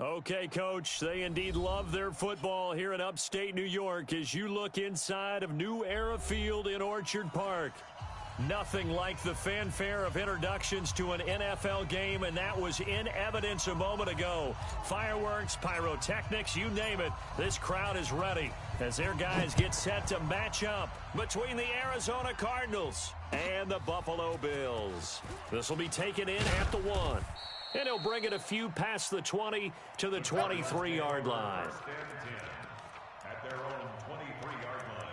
Okay, Coach, they indeed love their football here in upstate New York as you look inside of New Era Field in Orchard Park. Nothing like the fanfare of introductions to an NFL game, and that was in evidence a moment ago. Fireworks, pyrotechnics, you name it. This crowd is ready as their guys get set to match up between the Arizona Cardinals and the Buffalo Bills. This will be taken in at the 1. And he'll bring it a few past the 20 to the 23-yard line. At their own 23-yard line.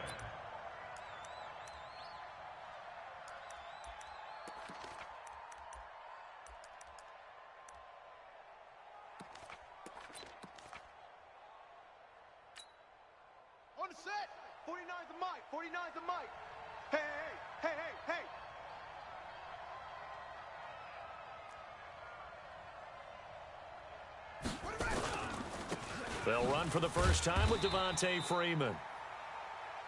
On the set, 49's the mic, 49's the mic. Hey, hey, hey, hey, hey. They'll run for the first time with Devontae Freeman.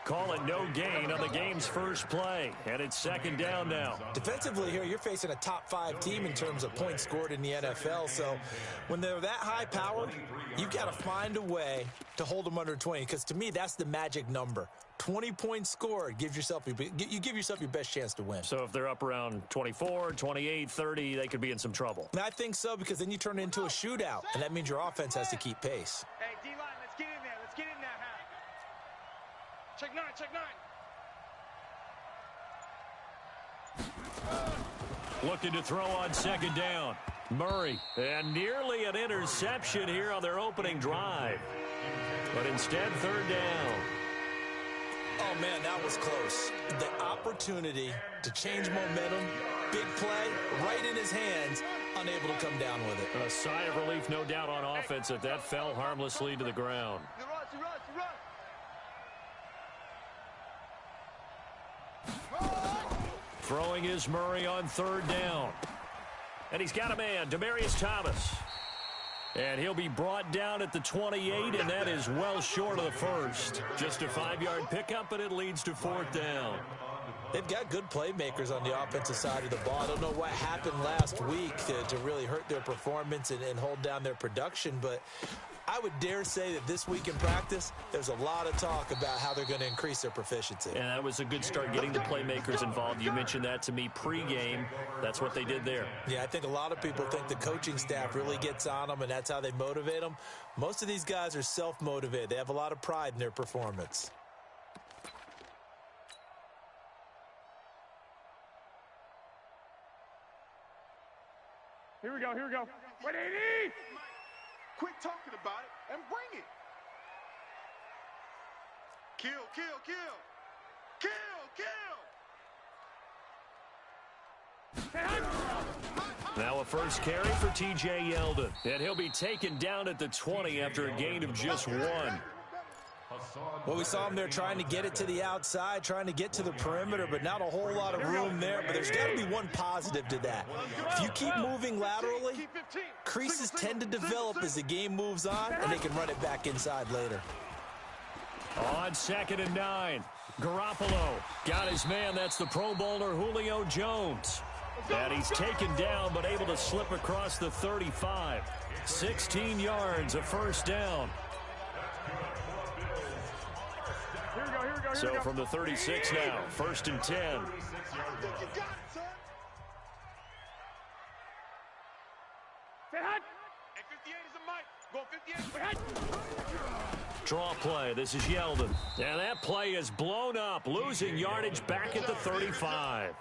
Call it no gain on the game's first play, and it's second down now. Defensively here, you're facing a top-5 team in terms of points scored in the NFL, so when they're that high-powered, you've got to find a way to hold them under 20, because to me, that's the magic number. 20 points scored, you give yourself your best chance to win. So if they're up around 24, 28, 30, they could be in some trouble. And I think so, because then you turn it into a shootout, and that means your offense has to keep pace. Hey, D-line, let's get in there. Let's get in there, huh? Check 9, check 9. Looking to throw on second down. Murray, and nearly an interception here on their opening drive. But instead, third down. Oh, man, that was close. The opportunity to change momentum, big play, right in his hands, unable to come down with it. A sigh of relief, no doubt, on offense that fell harmlessly to the ground. Throwing is Murray on third down. And he's got a man, Demaryius Thomas. And he'll be brought down at the 28, and that is well short of the first. Just a 5-yard pickup, and it leads to fourth down. They've got good playmakers on the offensive side of the ball. I don't know what happened last week to really hurt their performance and hold down their production, but I would dare say that this week in practice, there's a lot of talk about how they're going to increase their proficiency. And that was a good start, getting the playmakers involved. You mentioned that to me pregame. That's what they did there. Yeah, I think a lot of people think the coaching staff really gets on them, and that's how they motivate them. Most of these guys are self-motivated. They have a lot of pride in their performance. Here we go, here we go. 180! Quit talking about it and bring it. Kill, kill, kill. Kill, kill. Now a first carry for T.J. Yeldon. And he'll be taken down at the 20 after a gain of just 1. Well, we saw him there trying to get it to the outside, trying to get to the perimeter, but not a whole lot of room there. But there's got to be one positive to that. If you keep moving laterally, creases tend to develop as the game moves on, and they can run it back inside later. On 2nd and 9, Garoppolo got his man. That's the Pro Bowler Julio Jones. And he's taken down, but able to slip across the 35. 16 yards, a first down. So from the 36 now, 1st and 10. Draw play. This is Yeldon. And that play is blown up, losing yardage back at the 35.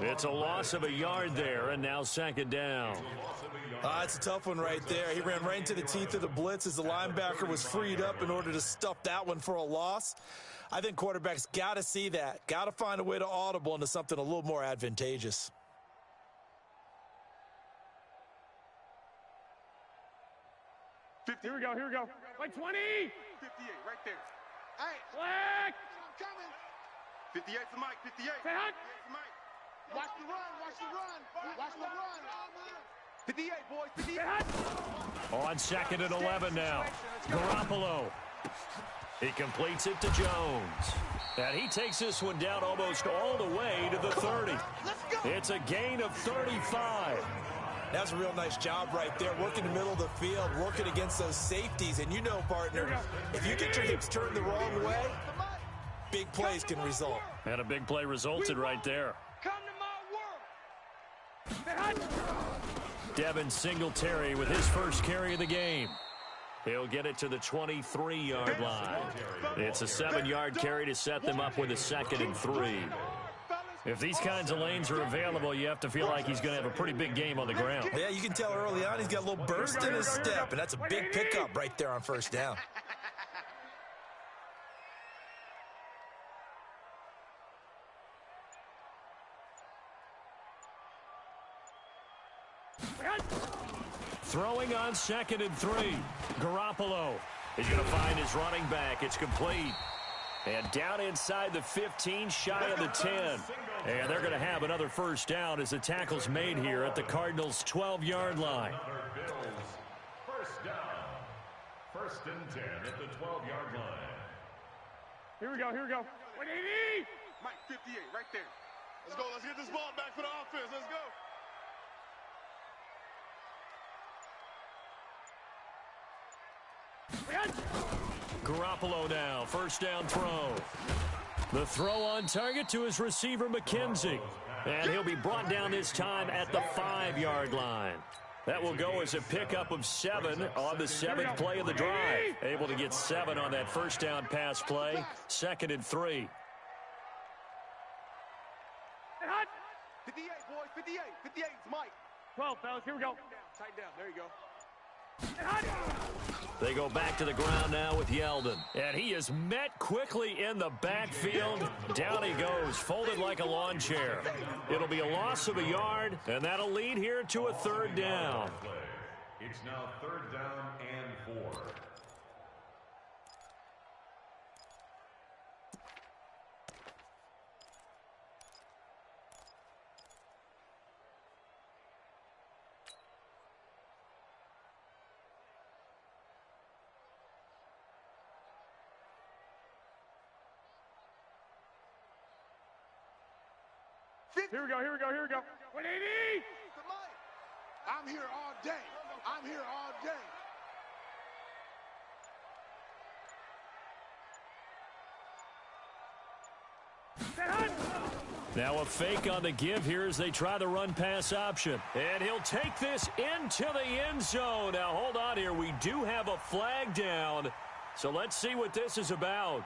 It's a loss of a yard there, and now 2nd down. It's a tough one right there. He ran right into the teeth of the blitz as the linebacker was freed up in order to stuff that one for a loss. I think quarterbacks got to see that, got to find a way to audible into something a little more advantageous. Here we go, here we go. Like 20! 58, right there. Hey, flag! I'm coming. 58's the mic, 58. Say hi. Watch the run, watch the run. Watch the run. 58, boys, 58. On 2nd and 11 now. Garoppolo. He completes it to Jones. And he takes this one down almost all the way to the 30. It's a gain of 35. That's a real nice job right there, working the middle of the field, working against those safeties. And you know, partner, if you get your hips turned the wrong way, big plays can result. And a big play resulted right there. Come to my world. Devin Singletary with his first carry of the game. He'll get it to the 23-yard line. It's a 7-yard carry to set them up with a 2nd and 3. If these kinds of lanes are available, you have to feel like he's going to have a pretty big game on the ground. Yeah, you can tell early on he's got a little burst in his step, and that's a big pickup right there on first down. Throwing on 2nd and 3. Garoppolo is going to find his running back. It's complete. And down inside the 15, shy of the 10. And they're going to have another first down as the tackle's made here at the Cardinals' 12-yard line. First down. 1st and 10 at the 12-yard line. Here we go. 180. Mike, 58, right there. Let's go. Let's get this ball back for the offense. Let's go. Garoppolo now, first down throw. The throw on target to his receiver, McKenzie. And he'll be brought down this time at the 5-yard line. That will go as a pickup of 7 on the 7th play of the drive. Able to get 7 on that first down pass play. 2nd and 3. 58, boys, 58. 58 is Mike. 12, fellas, here we go. Tight down, there you go. They go back to the ground now with Yeldon. And he is met quickly in the backfield. Down he goes, folded like a lawn chair. It'll be a loss of a yard, and that'll lead here to a 3rd down. It's now 3rd down and 4. Here we go. 180. I'm here all day. Now a fake on the give here as they try the run-pass option. And he'll take this into the end zone. Now, hold on here. We do have a flag down. So let's see what this is about.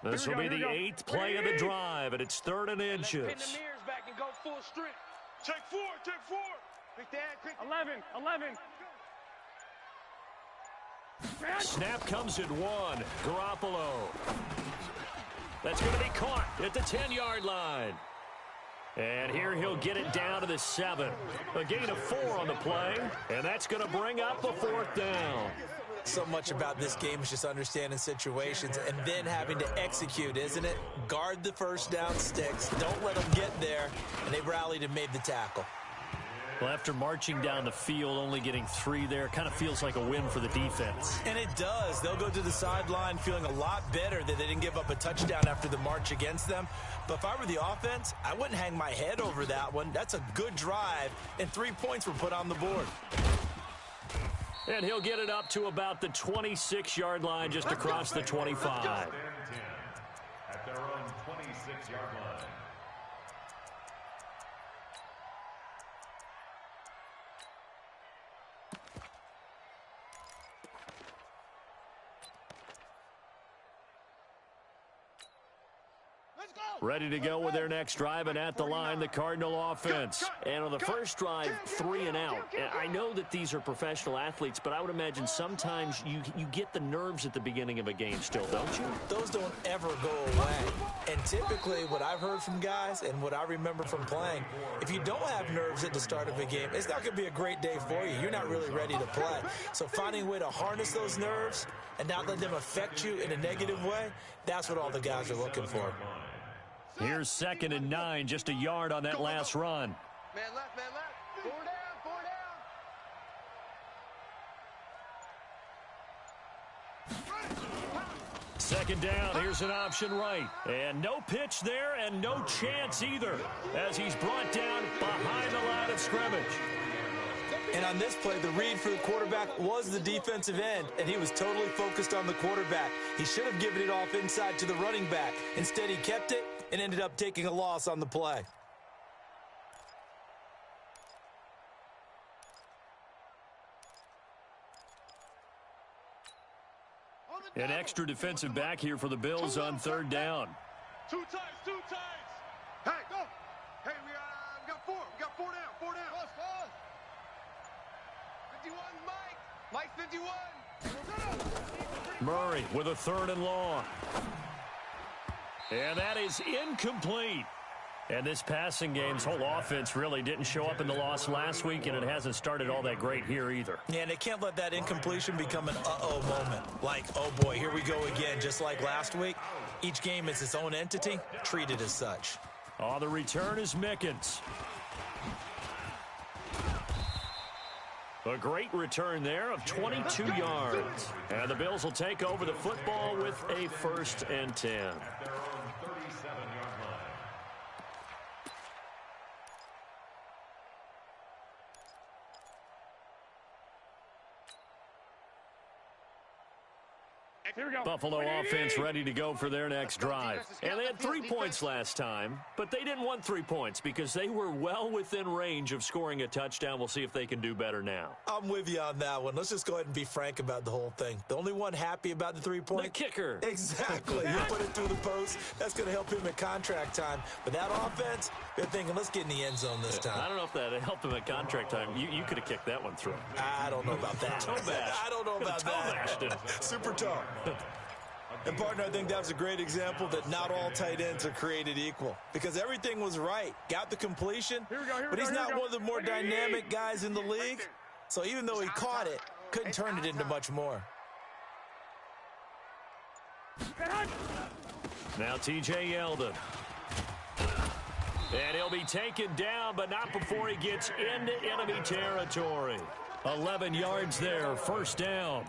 This will be the 8th play of the drive, and it's 3rd and inches. Pin the mirrors back and go full strength. Take 4. Quick, Dad, 11. Snap comes at 1. Garoppolo. That's going to be caught at the 10-yard line. And here he'll get it down to the 7. A gain of 4 on the play, and that's going to bring up a 4th down. So much about this game is just understanding situations and then having to execute, isn't it? Guard the first down sticks. Don't let them get there. And they rallied and made the tackle. Well, after marching down the field, only getting 3 there, kind of feels like a win for the defense. And it does. They'll go to the sideline feeling a lot better that they didn't give up a touchdown after the march against them. But if I were the offense, I wouldn't hang my head over that one. That's a good drive, and 3 points were put on the board. And he'll get it up to about the 26-yard line, just across the 25. At their own 26-yard line. Ready to go with their next drive, and at the line, the Cardinal offense. And on the first drive, 3 and out. And I know that these are professional athletes, but I would imagine sometimes you get the nerves at the beginning of a game still, don't you? Those don't ever go away. And typically, what I've heard from guys and what I remember from playing, if you don't have nerves at the start of a game, it's not going to be a great day for you. You're not really ready to play. So finding a way to harness those nerves and not let them affect you in a negative way, that's what all the guys are looking for. Here's 2nd and 9, just a yard on that last run. Man left, man left. 4 down, 4 down. 2nd down, here's an option right. And no pitch there and no chance either as he's brought down behind the line of scrimmage. And on this play, the read for the quarterback was the defensive end, and he was totally focused on the quarterback. He should have given it off inside to the running back. Instead, he kept it and ended up taking a loss on the play. An extra defensive back here for the Bills on 3rd down. 2 times, 2 times. Hey, go. Hey, we got 4. We got 4 down, 4 down. Pause. 51, Mike. Mike 51. Murray with a 3rd and long. And that is incomplete. And this passing game's whole offense really didn't show up in the loss last week, and it hasn't started all that great here either. Yeah, and they can't let that incompletion become an uh-oh moment. Like, oh boy, here we go again, just like last week. Each game is its own entity, treat it as such. On the return is Mickens. A great return there of 22 yards. And the Bills will take over the football with a 1st and 10. Buffalo offense ready to go for their next drive. And they had 3 points last time, but they didn't want 3 points because they were well within range of scoring a touchdown. We'll see if they can do better now. I'm with you on that one. Let's just go ahead and be frank about the whole thing. The only one happy about the 3-point? The kicker. Exactly. You put it through the post. That's going to help him at contract time. But that offense, they're thinking, let's get in the end zone this time. I don't know if that helped him at contract time. You could have kicked that one through. I don't know about that. Toe bash. I don't know about that. Super toe. And, partner, I think that was a great example that not all tight ends are created equal. Because everything was right. Got the completion, but he's not one of the more dynamic guys in the league. So even though he caught it, couldn't turn it into much more. Now T.J. Yeldon. And he'll be taken down, but not before he gets into enemy territory. 11 yards there, 1st down.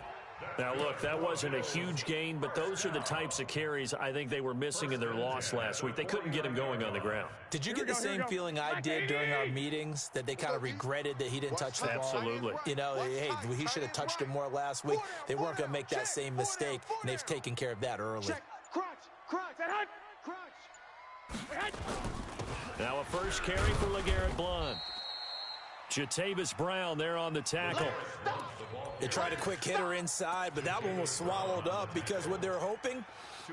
Now, look, that wasn't a huge gain, but those are the types of carries I think they were missing in their loss last week. They couldn't get him going on the ground. Did you get the same feeling I did during our meetings, that they kind of regretted that he didn't touch the ball? Absolutely. You know, hey, he should have touched it more last week. They weren't going to make that same mistake, and they've taken care of that early. Now a first carry for LeGarrette Blount. Jatavis Brown there on the tackle. They tried a quick hitter inside, but that one was swallowed up because what they're hoping,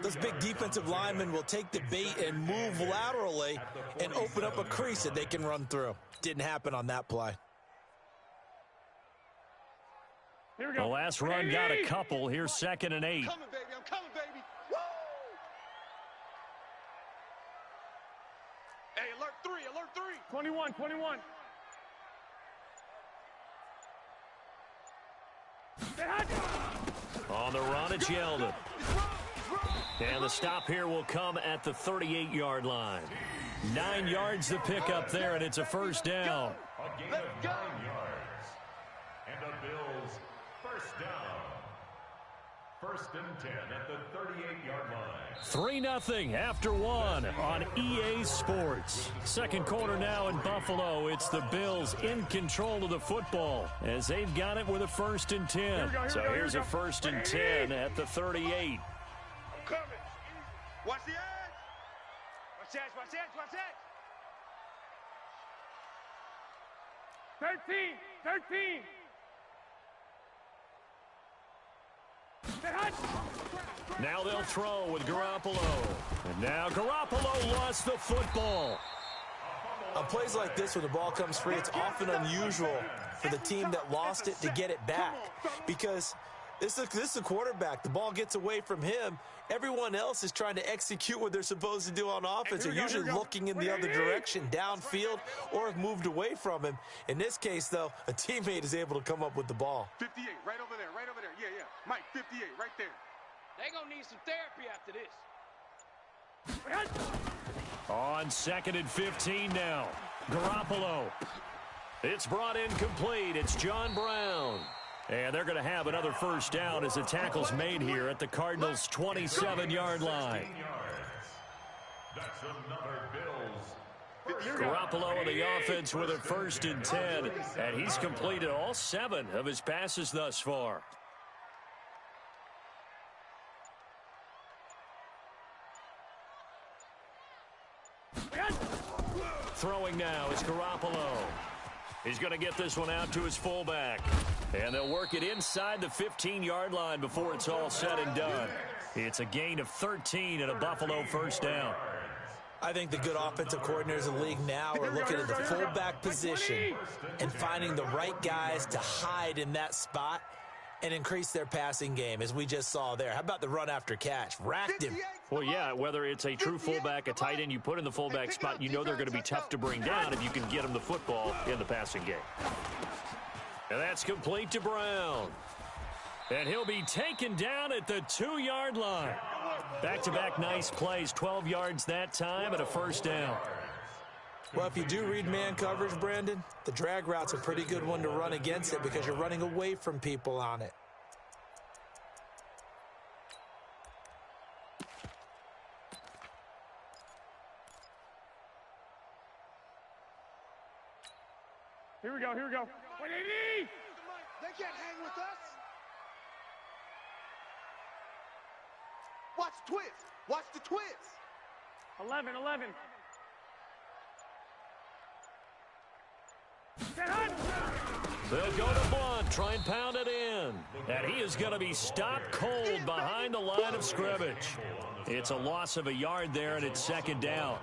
those big defensive linemen will take the bait and move laterally and open up a crease that they can run through. Didn't happen on that play. The last run got a couple. Here's 2nd and 8. I'm coming, baby. I'm coming, baby. Woo! Hey, alert 3, alert 3. 21, 21. On the run, it's Yeldon. And the stop here will come at the 38-yard line. 9 yards to pick up there, and it's a 1st down. A gain of 9 yards. And the Bills, 1st down. 1st and 10 at the 38-yard line. 3-0 after 1 on EA Sports. 2nd quarter now in Buffalo. It's the Bills in control of the football as they've got it with a 1st and 10. So here's a 1st and 10 at the 38. I'm coming. Watch the edge. Watch edge, watch edge, watch edge. 13, 13. Now they'll throw with Garoppolo. And now Garoppolo lost the football. On plays like this where the ball comes free, it's often unusual for the team that lost it to get it back because this is a quarterback. The ball gets away from him. Everyone else is trying to execute what they're supposed to do on offense. They're usually looking in the other direction, downfield, or have moved away from him. In this case, though, a teammate is able to come up with the ball. 58, right over there, right over there. Yeah, yeah. Mike, 58, right there. They're going to need some therapy after this. On 2nd and 15 now. Garoppolo. It's brought in complete. It's John Brown. And they're going to have another first down as the tackle's made here at the Cardinals' 27-yard line. That's another Bills. Garoppolo on the offense with a 1st and 10. And he's completed all 7 of his passes thus far. Throwing now is Garoppolo. He's going to get this one out to his fullback. And they'll work it inside the 15-yard line before it's all said and done. It's a gain of 13 and a Buffalo first down. I think the good offensive coordinators in the league now are looking at the fullback position and finding the right guys to hide in that spot and increase their passing game, as we just saw there. How about the run after catch? Racked him. Well, yeah, whether it's a true fullback, a tight end you put in the fullback spot, you know they're going to be tough to bring down if you can get them the football in the passing game. And that's complete to Brown. And he'll be taken down at the 2-yard line. Back-to-back nice plays, 12 yards that time and a first down. Well, if you do read man coverage, Brandon, the drag route's a pretty good one to run against it because you're running away from people on it. Here we go, here we go. 180! They can't hang with us. Watch the twist. Watch the twist. 11. They'll go to Blunt, try and pound it in. And he is going to be stopped cold behind the line of scrimmage. It's a loss of a yard there, and it's 2nd down.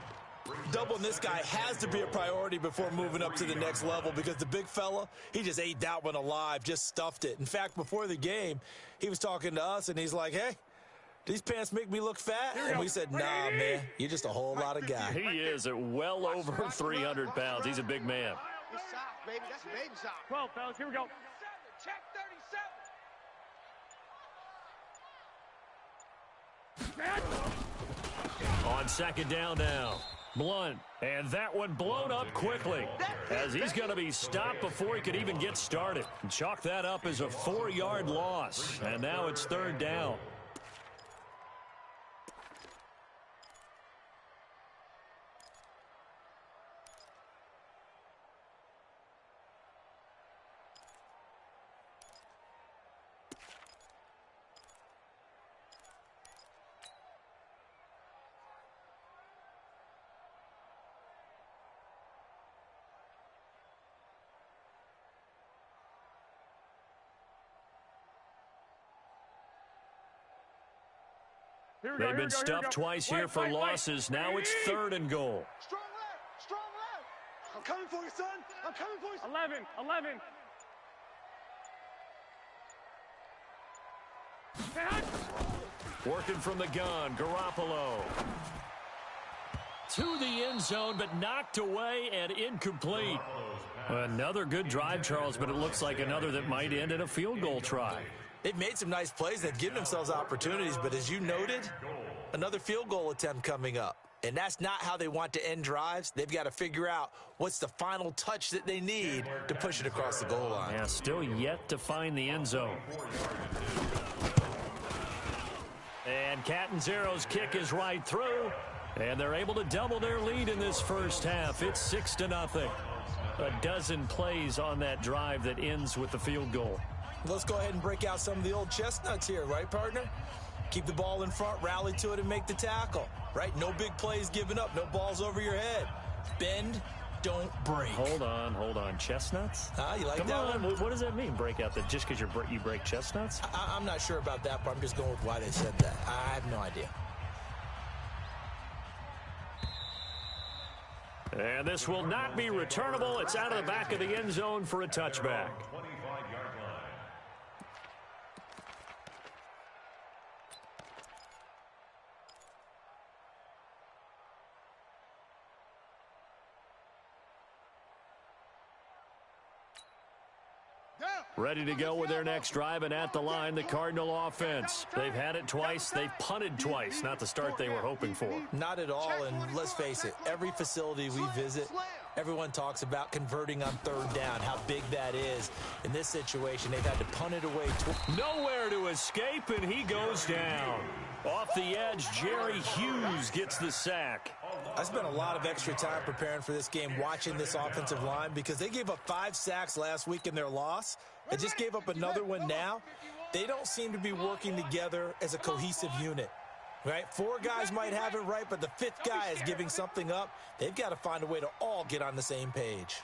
Doubling this guy has to be a priority before moving up to the next level because the big fella, he just ate that one alive, just stuffed it. In fact, before the game, he was talking to us, and he's like, hey, these pants make me look fat? And we said, nah, man, you're just a whole lot of guy. He is at well over 300 pounds. He's a big man. It's soft, baby. That's baby soft. 12, fellas, here we go. Check 37. On 2nd down now. Blunt, and that one blown up quickly as he's going to be stopped before he could even get started. Chalk that up as a 4-yard loss, and now it's 3rd down. They've been stuffed twice here for losses. Now it's 3rd and goal. Strong left. Strong left. I'm coming for you, son. I'm coming for you. 11. Working from the gun, Garoppolo. To the end zone, but knocked away and incomplete. Another good drive, Charles, but it looks like another that might end in a field goal try. They've made some nice plays. They've given themselves opportunities, but as you noted, another field goal attempt coming up. And that's not how they want to end drives. They've got to figure out what's the final touch that they need to push it across the goal line. Yeah, still yet to find the end zone. And Catanzero's kick is right through. And they're able to double their lead in this first half. It's 6-0. A dozen plays on that drive that ends with the field goal. Let's go ahead and break out some of the old chestnuts here, right, partner? Keep the ball in front, rally to it, and make the tackle, right? No big plays given up, no balls over your head. Bend, don't break. Hold on. Chestnuts? You like Come that on. one? What does that mean, break out? Just because you break chestnuts? I'm not sure about that, but I'm just going with why they said that. I have no idea. And this will not be returnable. It's out of the back of the end zone for a touchback. 25-yard line. Ready to go with their next drive, and at the line, the Cardinal offense. They've had it twice. They've punted twice. Not the start they were hoping for. Not at all, and let's face it, every facility we visit, everyone talks about converting on third down, how big that is. In this situation, they've had to punt it away. Nowhere to escape, and he goes down. Off the edge, Jerry Hughes gets the sack. I spent a lot of extra time preparing for this game, watching this offensive line, because they gave up 5 sacks last week in their loss. They just gave up another one now. They don't seem to be working together as a cohesive unit, right? 4 guys might have it right, but the 5th guy is giving something up. They've got to find a way to all get on the same page.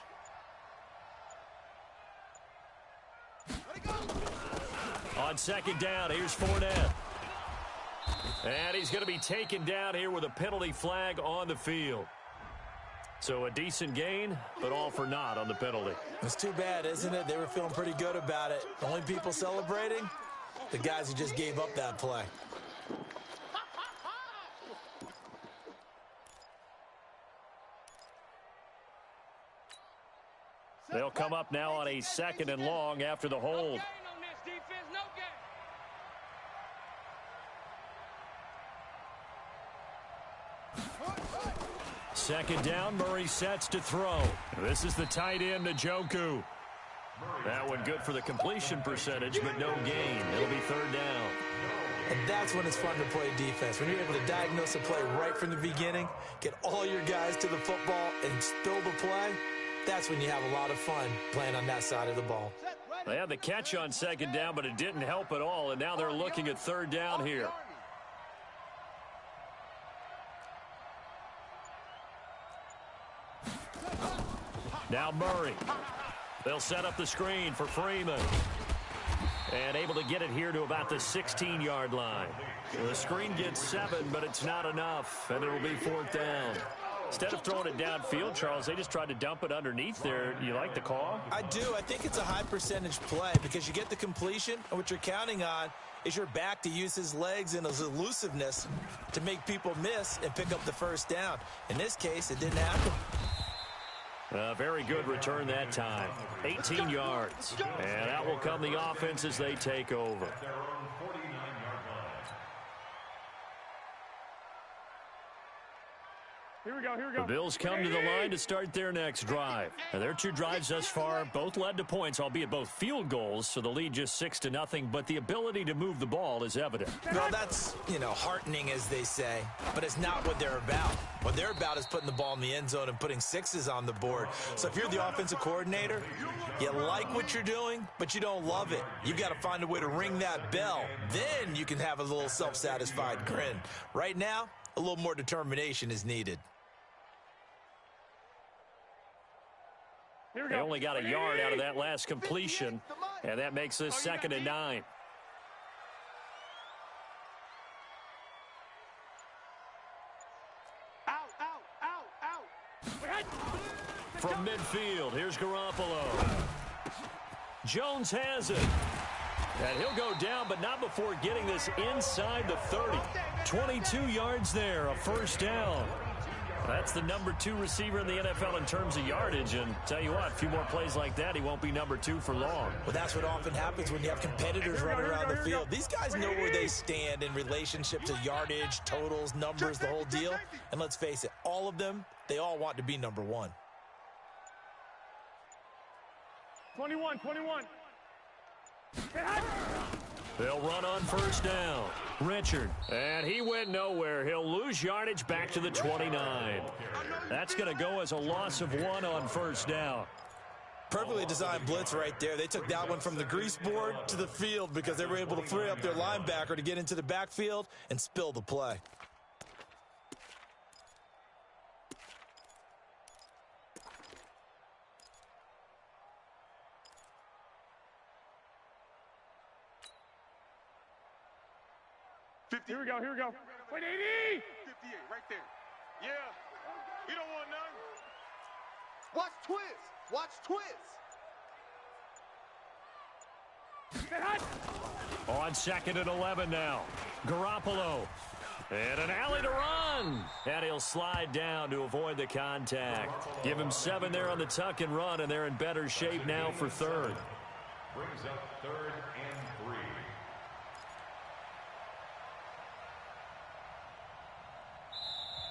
On second down, here's Fournette. And he's going to be taken down here with a penalty flag on the field. So a decent gain, but all for naught on the penalty. It's too bad, isn't it? They were feeling pretty good about it. The only people celebrating, the guys who just gave up that play. They'll come up now on a 2nd and long after the hold. Second down, Murray sets to throw. This is the tight end, Njoku. That one good for the completion percentage, but no gain. It'll be 3rd down. And that's when it's fun to play defense. When you're able to diagnose a play right from the beginning, get all your guys to the football, and spill the play, that's when you have a lot of fun playing on that side of the ball. They had the catch on 2nd down, but it didn't help at all, and now they're looking at 3rd down here. Now Murray. They'll set up the screen for Freeman. And able to get it here to about the 16-yard line. The screen gets 7, but it's not enough, and it'll be 4th down. Instead of throwing it downfield, Charles, they just tried to dump it underneath there. You like the call? I do. I think it's a high-percentage play because you get the completion, and what you're counting on is your back to use his legs and his elusiveness to make people miss and pick up the 1st down. In this case, it didn't happen. Very good return that time. 18 yards. And out will come the offense as they take over. Here we go. The Bills come to the line to start their next drive. Now, their 2 drives thus far both led to points, albeit both field goals, so the lead just 6-0, but the ability to move the ball is evident. Well, that's, heartening, as they say, but it's not what they're about. What they're about is putting the ball in the end zone and putting 6s on the board. So if you're the offensive coordinator, you like what you're doing, but you don't love it. You've got to find a way to ring that bell. Then you can have a little self-satisfied grin. Right now, a little more determination is needed. They only got a yard out of that last completion, and that makes this 2nd and 9. From midfield, here's Garoppolo. Jones has it. And he'll go down, but not before getting this inside the 30. 22 yards there, a 1st down. That's the number 2 receiver in the NFL in terms of yardage, and tell you what, a few more plays like that, he won't be number 2 for long. Well, that's what often happens when you have competitors running around the field. These guys know where they stand in relationship to yardage, totals, numbers, the whole deal. And let's face it, all of them, they all want to be number 1. 21. They'll run on 1st down. Richard. And he went nowhere. He'll lose yardage back to the 29. That's going to go as a loss of 1 on 1st down. Perfectly designed blitz right there. They took that one from the grease board to the field because they were able to free up their linebacker to get into the backfield and spill the play. Here we go, here we go. Wait, 80! 58, right there. Yeah, we don't want none. Watch twist. Watch twist. On 2nd and 11 now. Garoppolo. And an alley to run. And he'll slide down to avoid the contact. Give him 7 there on the tuck and run, and they're in better shape now for 3rd. Brings up 3rd and 3.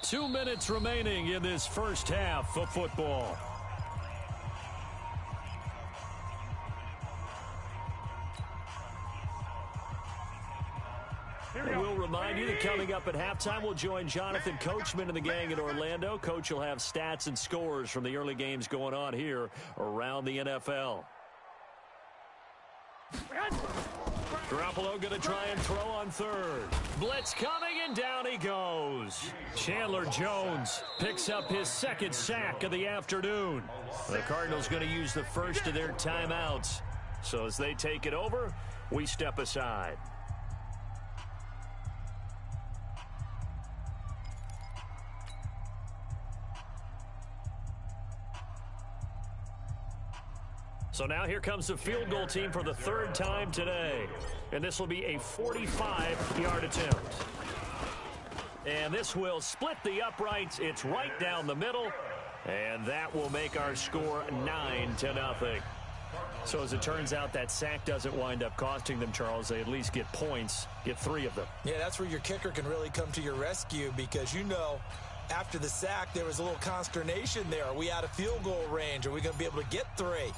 Two minutes remaining in this first half of football. We'll remind you that coming up at halftime, we'll join Jonathan Coachman and the gang in Orlando. Coach will have stats and scores from the early games going on here around the NFL. Garoppolo going to try and throw on 3rd. Blitz coming, and down he goes. Chandler Jones picks up his 2nd sack of the afternoon. The Cardinals going to use the first of their timeouts. So as they take it over, we step aside. So now here comes the field goal team for the 3rd time today. And this will be a 45-yard attempt. And this will split the uprights. It's right down the middle. And that will make our score 9-0. So as it turns out, that sack doesn't wind up costing them, Charles. They at least get points, get 3 of them. Yeah, that's where your kicker can really come to your rescue because, you know, after the sack, there was a little consternation there. Are we out of field goal range? Are we going to be able to get 3?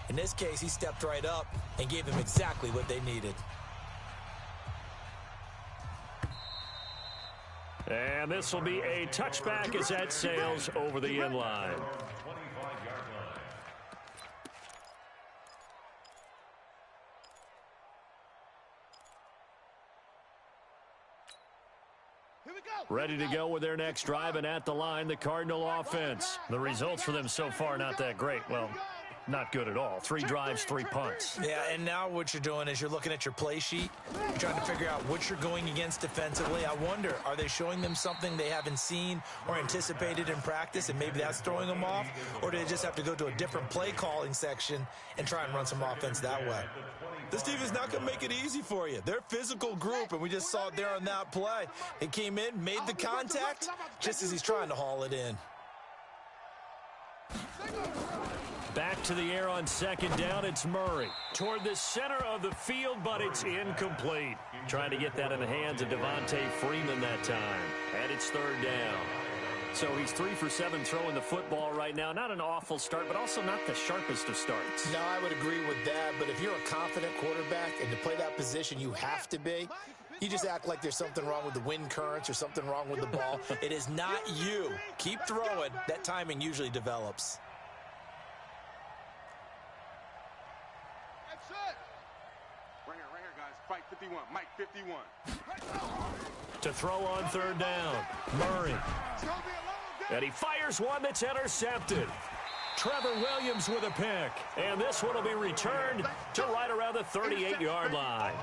In this case, he stepped right up and gave them exactly what they needed. And this will be a touchback as that sails over the end line. 25-yard line. Ready to go with their next drive, and at the line, the Cardinal offense. The results for them so far not that great. Well, not good at all. 3 drives, 3 punts. Yeah, and now what you're doing is you're looking at your play sheet. You're trying to figure out what you're going against defensively. I wonder, are they showing them something they haven't seen or anticipated in practice, and maybe that's throwing them off? Or do they just have to go to a different play calling section and try and run some offense that way? This team is not going to make it easy for you. They're a physical group, and we just saw it there on that play. They came in, made the contact, just as he's trying to haul it in. Back to the air on 2nd down, it's Murray. Toward the center of the field, but it's incomplete. Trying to get that in the hands of Devontae Freeman that time. And it's 3rd down. So he's 3 for 7 throwing the football right now. Not an awful start, but also not the sharpest of starts. No, I would agree with that. But if you're a confident quarterback and to play that position, you have to be. You just act like there's something wrong with the wind currents or something wrong with the ball. It is not you. Keep throwing. That timing usually develops. Right here, guys. Fight 51. Mike 51. To throw on 3rd down, Murray. And he fires one that's intercepted. Trevor Williams with a pick. And this one will be returned to right around the 38-yard line.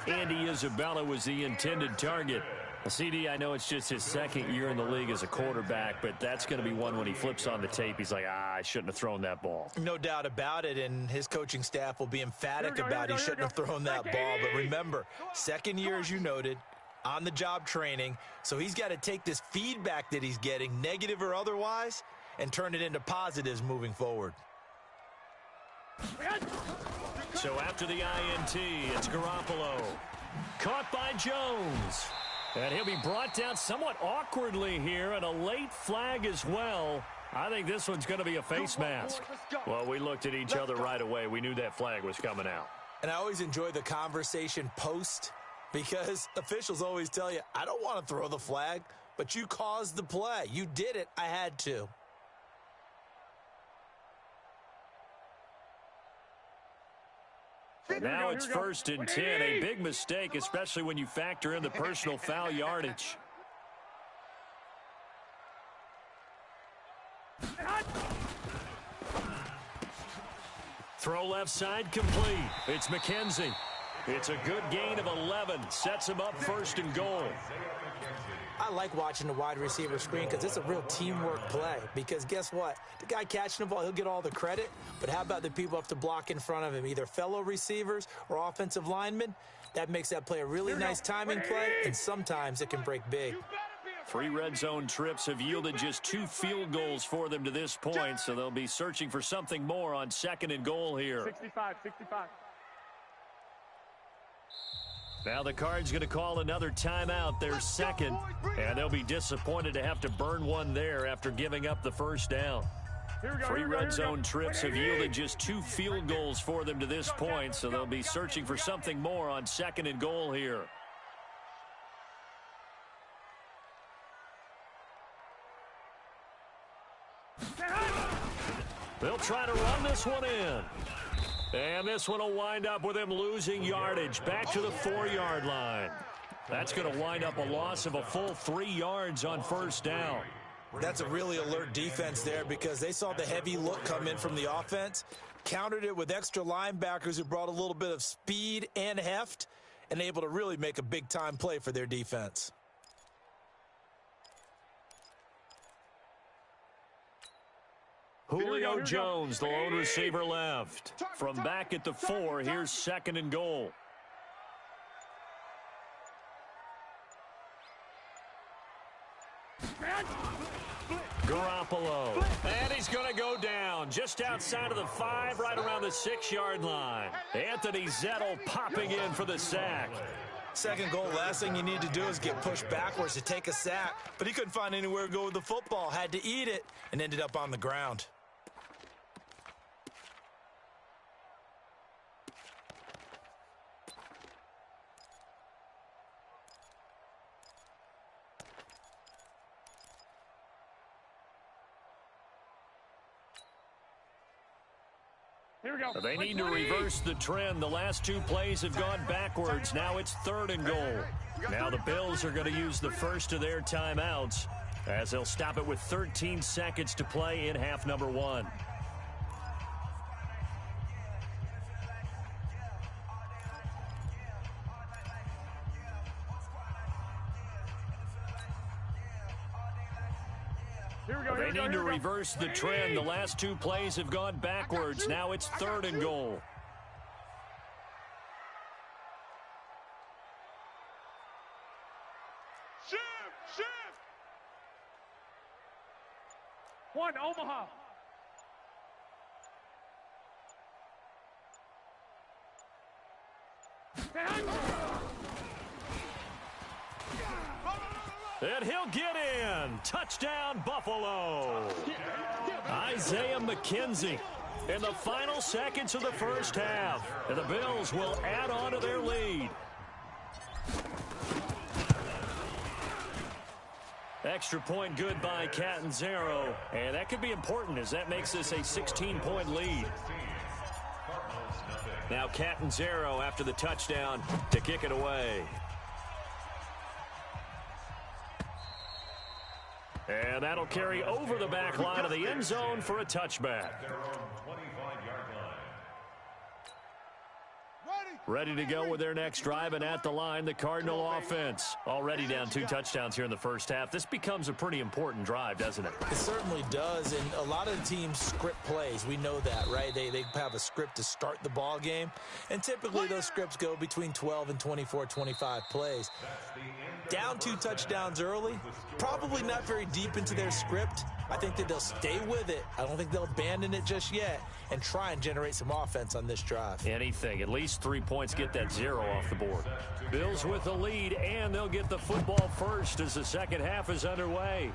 Andy Isabella was the intended target. CD, I know it's just his 2nd year in the league as a quarterback, but that's going to be one when he flips on the tape. He's like, I shouldn't have thrown that ball. No doubt about it, and his coaching staff will be emphatic about he shouldn't have thrown that ball. But remember, 2nd year, as you noted, on-the-job training, so he's got to take this feedback that he's getting, negative or otherwise, and turn it into positives moving forward. So after the INT, it's Garoppolo. Caught by Jones. And he'll be brought down somewhat awkwardly here, and a late flag as well. I think this one's going to be a face mask. Well, we looked at each other right away. We knew that flag was coming out. And I always enjoy the conversation post, because officials always tell you, I don't want to throw the flag, but you caused the play. You did it. I had to. Now it's 1st and 10, a big mistake, especially when you factor in the personal foul yardage. Throw left side complete. It's McKenzie. It's a good gain of 11. Sets him up first and goal. I like watching the wide receiver screen because it's a real teamwork play. Because guess what? The guy catching the ball, he'll get all the credit. But how about the people have to block in front of him, either fellow receivers or offensive linemen? That makes that play a really nice timing play, and sometimes it can break big. 3 red zone trips have yielded just 2 field goals for them to this point, so they'll be searching for something more on second and goal here. 65. Now the Cards going to call another timeout, their second, and they'll be disappointed to have to burn one there after giving up the first down. 3 red zone trips have yielded just 2 field goals for them to this point, so they'll be searching for something more on second and goal here. They'll try to run this one in. And this one will wind up with him losing yardage back to the 4-yard line. That's going to wind up a loss of a full 3 yards on first down. That's a really alert defense there because they saw the heavy look come in from the offense, countered it with extra linebackers who brought a little bit of speed and heft, and able to really make a big-time play for their defense. Julio Jones, the lone receiver left. From back at the 4, here's second and goal. Garoppolo. And he's going to go down just outside of the 5, right around the 6-yard line. Anthony Zettel popping in for the sack. Second goal, last thing you need to do is get pushed backwards to take a sack. But he couldn't find anywhere to go with the football, had to eat it, and ended up on the ground. They need to reverse the trend. The last 2 plays have gone backwards. Now it's third and goal. Now the Bills are going to use the first of their timeouts as they'll stop it with 13 seconds to play in half number 1. They need to reverse the trend. The last 2 plays have gone backwards. Now it's third and goal. Shift. 1, Omaha. And he'll get in. Touchdown, Buffalo. Isaiah McKenzie in the final seconds of the first half. And the Bills will add on to their lead. Extra point good by Catanzaro. And that could be important as that makes this a 16-point lead. Now Catanzaro after the touchdown to kick it away. And that'll carry over the back line of the end zone for a touchback. Ready to go with their next drive, and at the line, the Cardinal offense. Already down 2 touchdowns here in the first half. This becomes a pretty important drive, doesn't it? It certainly does, and a lot of the teams script plays. We know that, right? They have a script to start the ball game, and typically those scripts go between 12 and 24, 25 plays. Down 2 touchdowns early, probably not very deep into their script. I think that they'll stay with it. I don't think they'll abandon it just yet and try and generate some offense on this drive. Anything. At least 3 points, get that 0 off the board. Bills with the lead, and they'll get the football first as the second half is underway.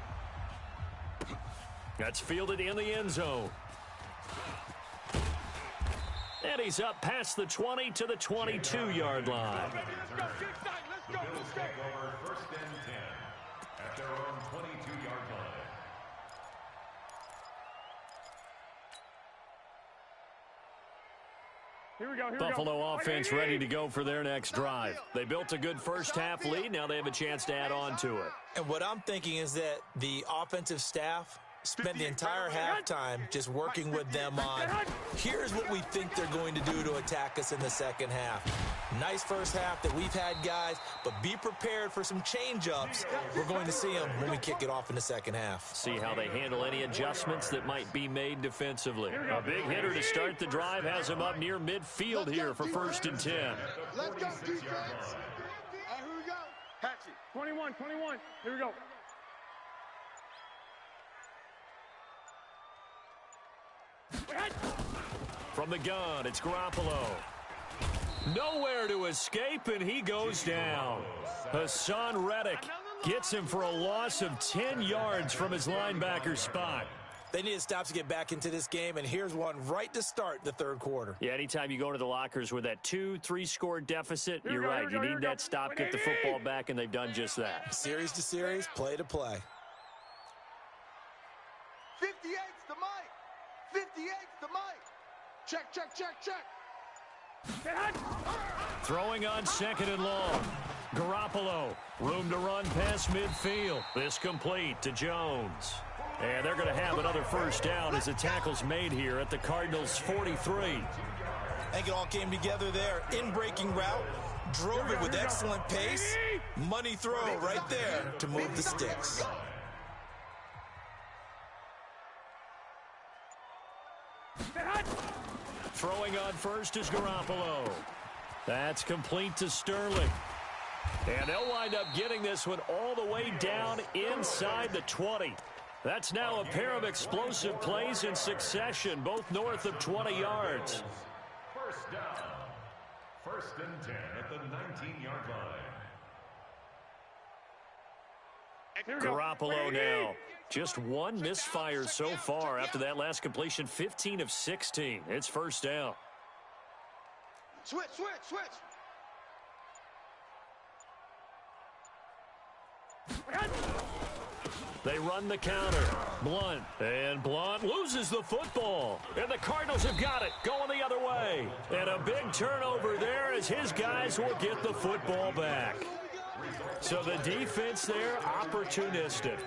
That's fielded in the end zone. And he's up past the 20 to the 22-yard line. Bills take over first and 10 at their own 22-yard line. Buffalo offense ready to go for their next drive. They built a good first half lead. Now they have a chance to add on to it. And what I'm thinking is that the offensive staff Spent the entire halftime just working with them on, here's what we think they're going to do to attack us in the second half. Nice first half that we've had, guys, but be prepared for some change-ups. We're going to see them when we kick it off in the second half. See how they handle any adjustments that might be made defensively. A big hitter to start the drive has him up near midfield here for 1st and 10. Let's go, defense. Here we go. Hatchet. 21. Here we go. From the gun, it's Garoppolo. Nowhere to escape, and he goes down. Hassan Reddick gets him for a loss of 10 yards from his linebacker spot. They need to stop to get back into this game, and here's one right to start the third quarter. Yeah, anytime you go into the lockers with that 2-3 score deficit, you're right. You need that stop, get the football back, and they've done just that. Series to series, play to play. 58's the mic. 58's the mic. Check. Throwing on 2nd and long. Garoppolo, room to run past midfield. This complete to Jones. And they're going to have another first down as the tackle's made here at the Cardinals' 43. I think it all came together there. In-breaking route, drove it with excellent pace. Money throw right there to move the sticks. Throwing on first is Garoppolo. That's complete to Sterling. And they'll wind up getting this one all the way down inside the 20. That's now a pair of explosive plays in succession, both north of 20 yards. First down. 1st and 10 at the 19-yard line. Garoppolo now. Just one misfire so far after that last completion, 15 of 16. It's first down. Switch. They run the counter. Blunt. And Blunt loses the football. And the Cardinals have got it. Going the other way. And a big turnover there as his guys will get the football back. So the defense there, opportunistic.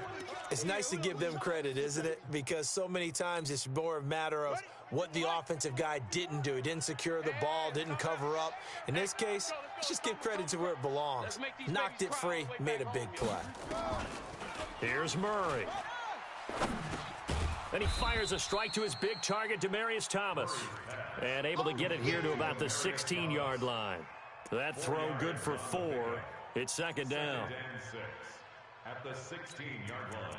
It's nice to give them credit, isn't it? Because so many times it's more a matter of what the offensive guy didn't do. He didn't secure the ball, didn't cover up. In this case, let's just give credit to where it belongs. Knocked it free, made a big play. Here's Murray. And he fires a strike to his big target, Demaryius Thomas. And able to get it here to about the 16-yard line. That throw good for 4. It's 2nd down. 2nd and 6 at the 16-yard line.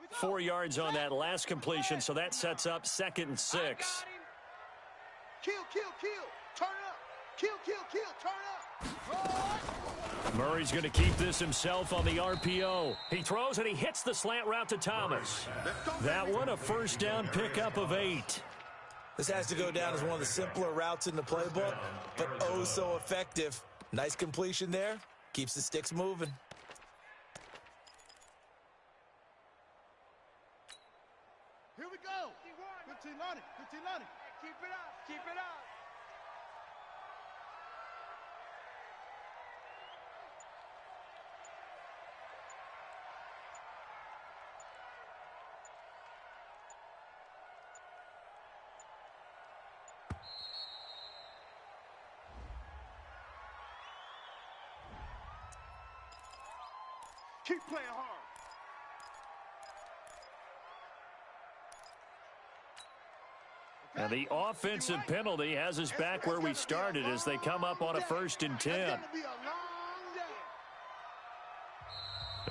Four yards on that last completion, so that sets up 2nd and 6. Kill. Turn up. Kill. Turn up. Murray's going to keep this himself on the RPO. He throws and he hits the slant route to Thomas. That one a first down pickup of 8. This has to go down as one of the simpler routes in the playbook, but oh so effective. Nice completion there. Keeps the sticks moving. Here we go. 15 on it. Keep it up. Keep playing hard. And the offensive penalty has us back where we started as they come up on a 1st and 10.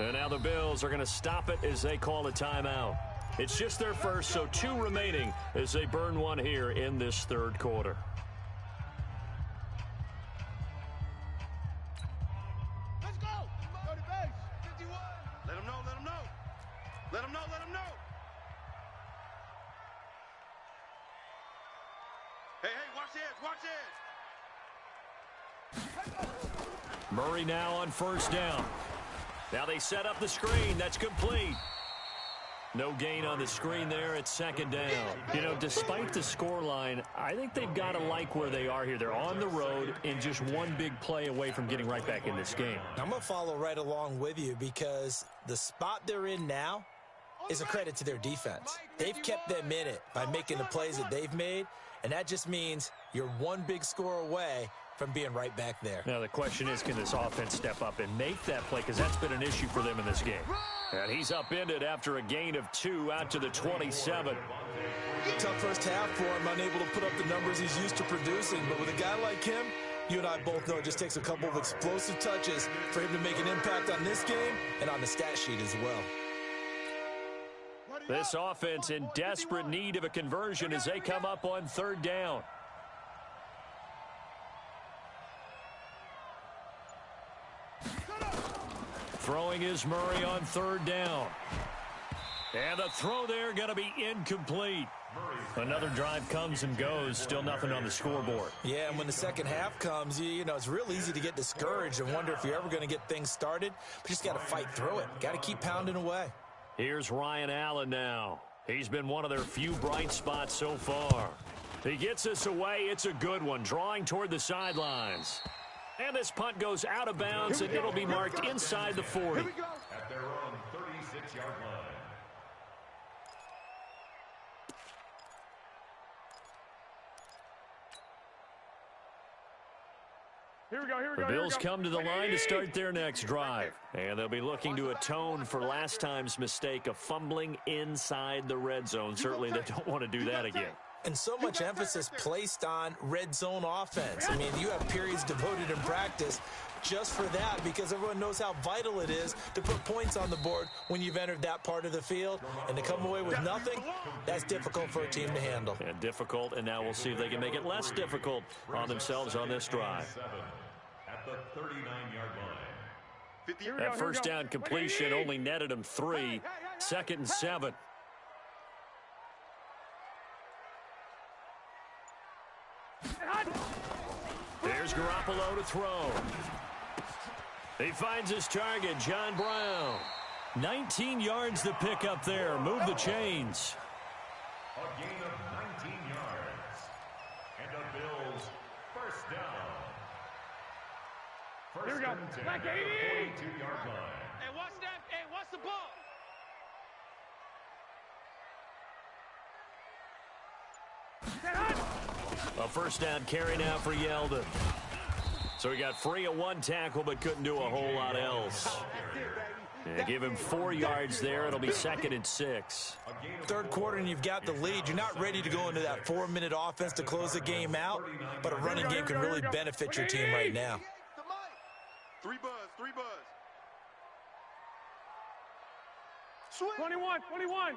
And now the Bills are going to stop it as they call a timeout. It's just their first, so 2 remaining as they burn one here in this 3rd quarter. Let's go. Go to base. 51. Let them know. Hey, watch this. Murray now on 1st down. Now they set up the screen. That's complete. No gain on the screen there. It's second down. You know, despite the scoreline, I think they've got to like where they are here. They're on the road and just one big play away from getting right back in this game. I'm going to follow right along with you because the spot they're in now is a credit to their defense. They've kept them in it by making the plays that they've made, and that just means you're one big score away from being right back there. Now the question is, can this offense step up and make that play? Because that's been an issue for them in this game. And he's upended after a gain of 2 out to the 27. Tough first half for him, unable to put up the numbers he's used to producing. But with a guy like him, you and I both know it just takes a couple of explosive touches for him to make an impact on this game and on the stat sheet as well. This offense in desperate need of a conversion as they come up on third down. Throwing is Murray on third down. And the throw there going to be incomplete. Another drive comes and goes. Still nothing on the scoreboard. Yeah, and when the second half comes, you know, it's real easy to get discouraged and wonder if you're ever going to get things started. But you just got to fight through it. Got to keep pounding away. Here's Ryan Allen now. He's been one of their few bright spots so far. He gets us away. It's a good one. Drawing toward the sidelines. And this punt goes out of bounds, and it'll be marked inside the 40. At their own 36-yard line. Here we go, here we go. The Bills come to the line to start their next drive. And they'll be looking to atone for last time's mistake of fumbling inside the red zone. Certainly they don't want to do that again. And so much emphasis placed on red zone offense. I mean, you have periods devoted in practice just for that because everyone knows how vital it is to put points on the board when you've entered that part of the field. And to come away with nothing, that's difficult for a team to handle. And difficult, and now we'll see if they can make it less difficult on themselves on this drive. At the 39-yard line. That first down completion only netted him 3. Second and 7. There's Garoppolo to throw. He finds his target, John Brown. 19 yards to pick up there. Move the chains. A gain of 19 yards. And the Bills first down. Here we go. First and 10 Back at the 80. 42-yard line. Hey, watch that. Hey, watch the ball. A first down carry now for Yeldon. So he got free of one tackle but couldn't do a whole lot else. And give him 4 yards there. It'll be second and 6. Third quarter and you've got the lead. You're not ready to go into that 4-minute offense to close the game out, but a running game can really benefit your team right now. 3 buzz. 21, 21.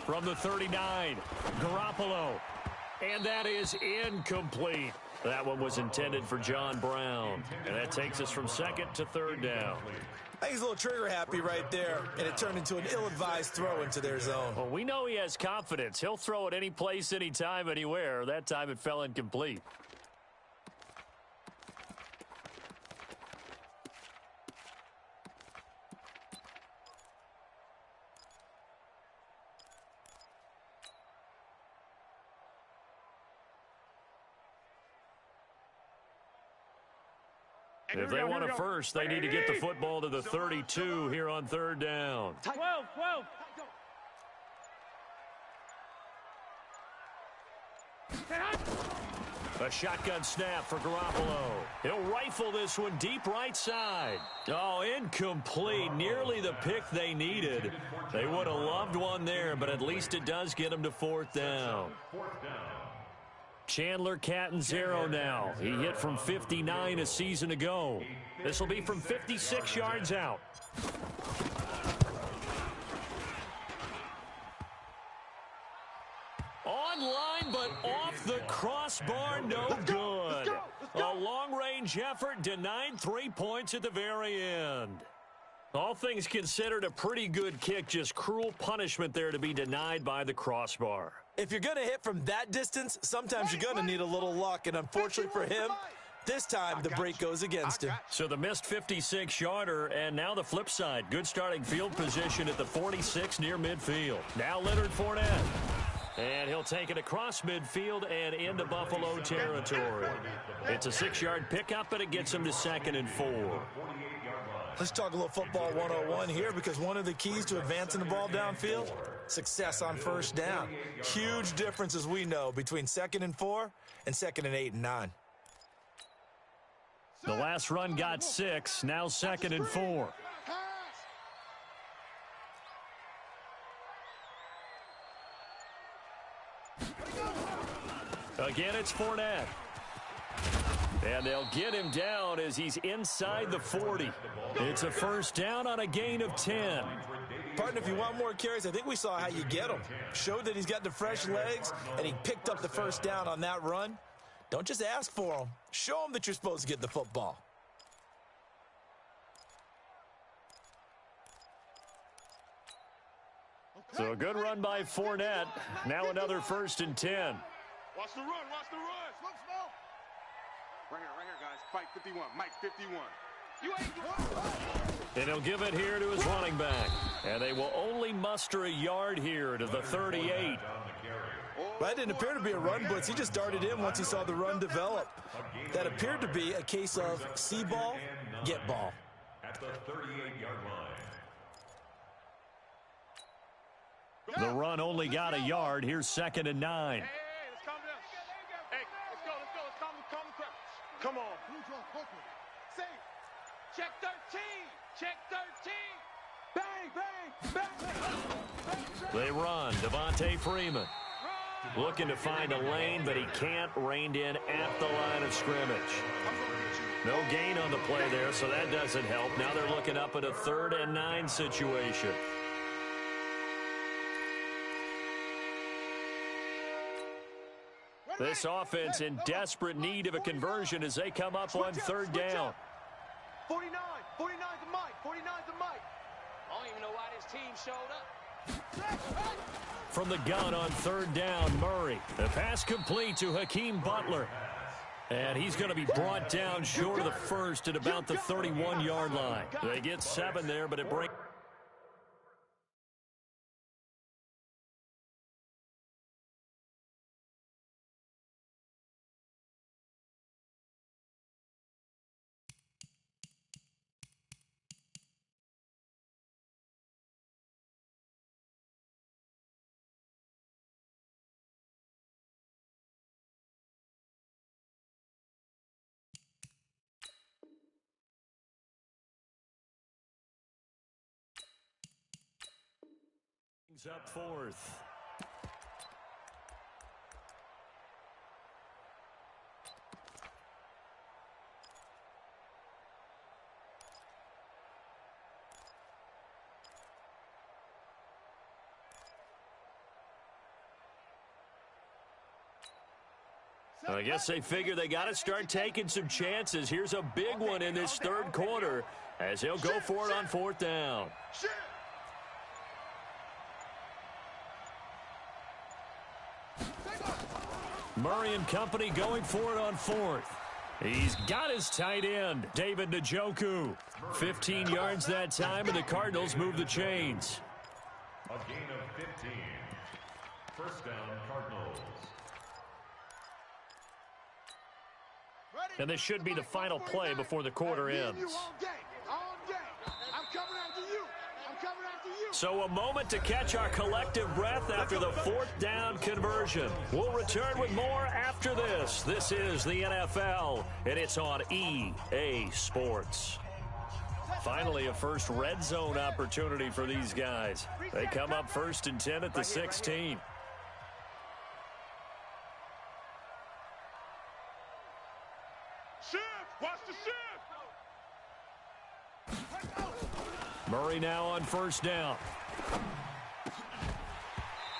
From the 39, Garoppolo. And that is incomplete. That one was intended for John Brown. And that takes us from second to third down. I think he's a little trigger happy right there, and it turned into an ill-advised throw into their zone. Well, we know he has confidence. He'll throw it any place, anytime, anywhere. That time it fell incomplete. If they want a first, they need to get the football to the 32 here on third down. 12. A shotgun snap for Garoppolo. He'll rifle this one deep right side. Oh, incomplete. Nearly the pick they needed. They would have loved one there, but at least it does get them to fourth down. Chandler Catanzaro now. He hit from 59 a season ago. This will be from 56 yards out. Online, but off the crossbar, no good. A long-range effort denied 3 points at the very end. All things considered, a pretty good kick, just cruel punishment there to be denied by the crossbar. If you're going to hit from that distance, sometimes you're going to need a little luck, and unfortunately for him, This time, the break goes against him. So the missed 56-yarder, and now the flip side. Good starting field position at the 46 near midfield. Now Leonard Fournette. And he'll take it across midfield and into Buffalo territory. It's a 6-yard pickup, but it gets him to 2nd and 4. Let's talk a little football 101 here, because one of the keys to advancing the ball downfield, success on first down. Huge difference, as we know, between 2nd and 4 and 2nd and 8 and 9. The last run got 6, now 2nd and 4. Again, it's Fournette. And they'll get him down as he's inside the 40. It's a first down on a gain of 10. Partner, if you want more carries, I think we saw how you get him. Showed that he's got the fresh legs, and he picked up the first down on that run. Don't just ask for him. Show him that you're supposed to get the football. So a good run by Fournette. Now another 1st and 10. Watch the run, watch the run. Right here, guys. Fight 51, Mike 51. You ain't And he'll give it here to his running back. And they will only muster a yard here to the 38. That didn't appear to be a run blitz. He just darted in once he saw the run develop. That appeared to be a case of see ball, get ball. At the 38-yard line. The run only got a yard. Here's 2nd and 9. Hey, let's calm down. Hey, let's go. Let's calm the crowd. Come on. Say, Check 13. Check 13. bang, bang, bang. They run. Devontae Freeman looking to find a lane, but he can't. Reined in at the line of scrimmage. No gain on the play there, so that doesn't help. Now they're looking up at a 3rd and 9 situation. This offense in desperate need of a conversion as they come up on 3rd down. 49 to Mike. 49 to Mike. I don't even know why this team showed up. From the gun on 3rd down, Murray. The pass complete to Hakeem Butler. And he's going to be brought down short of the first at about the 31-yard line. They get 7 there, but it breaks. Up 4th. I guess they figure they got to start taking some chances. Here's a big one in this 3rd quarter as he'll go for it on 4th down. Murray and company going for it on 4th. He's got his tight end, David Njoku. 15 yards that time, and the Cardinals move the chains. A gain of 15. First down, Cardinals. And this should be the final play before the quarter ends. So a moment to catch our collective breath after the 4th down conversion. We'll return with more after this. This is the NFL, and it's on EA Sports. Finally, a first red zone opportunity for these guys. They come up 1st and 10 at the 16. Shift! Watch the shift! Murray now on 1st down.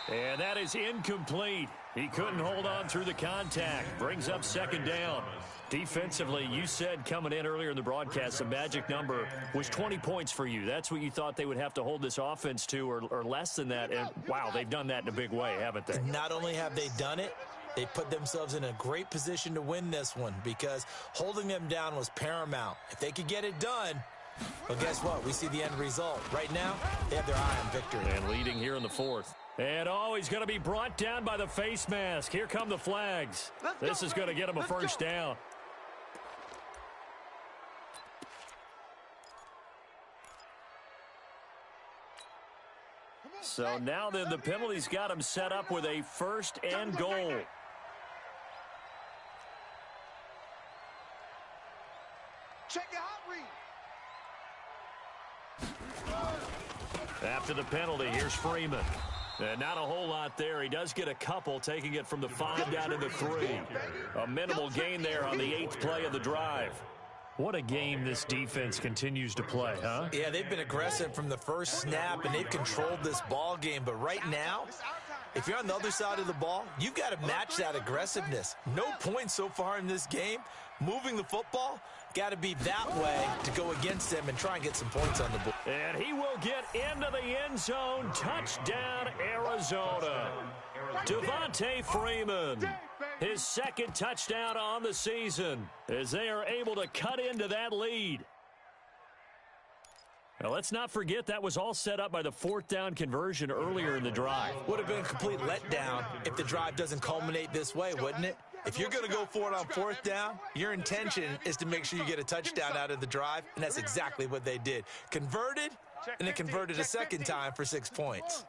And that is incomplete. He couldn't hold on through the contact. Brings up 2nd down. Defensively, you said coming in earlier in the broadcast, the magic number was 20 points for you. That's what you thought they would have to hold this offense to, or less than that. And, wow, they've done that in a big way, haven't they? Not only have they done it, They put themselves in a great position to win this one because holding them down was paramount. If they could get it done, well, guess what? We see the end result. Right now, they have their eye on victory. And leading here in the fourth. And, he's going to be brought down by the face mask. Here come the flags. This is going to get him a first down. So now then the penalty's got him set up with a first and goal. Check your hot read. After the penalty, here's Freeman. And not a whole lot there. He does get a couple, taking it from the 5 down to the 3. A minimal gain there on the 8th play of the drive. What a game this defense continues to play, huh? Yeah, they've been aggressive from the first snap, and they've controlled this ball game. But right now, if you're on the other side of the ball, you've got to match that aggressiveness. No points so far in this game. Moving the football, got to be that way to go against them and try and get some points on the board. And he will get into the end zone. Touchdown, Arizona. Devontae Freeman. His second touchdown on the season as they are able to cut into that lead. Now, let's not forget that was all set up by the 4th down conversion earlier in the drive. Would have been a complete letdown if the drive doesn't culminate this way, wouldn't it? If you're going to go for it on 4th down, your intention is to make sure you get a touchdown out of the drive, and that's exactly what they did. Converted, and then converted a second time for 6 points.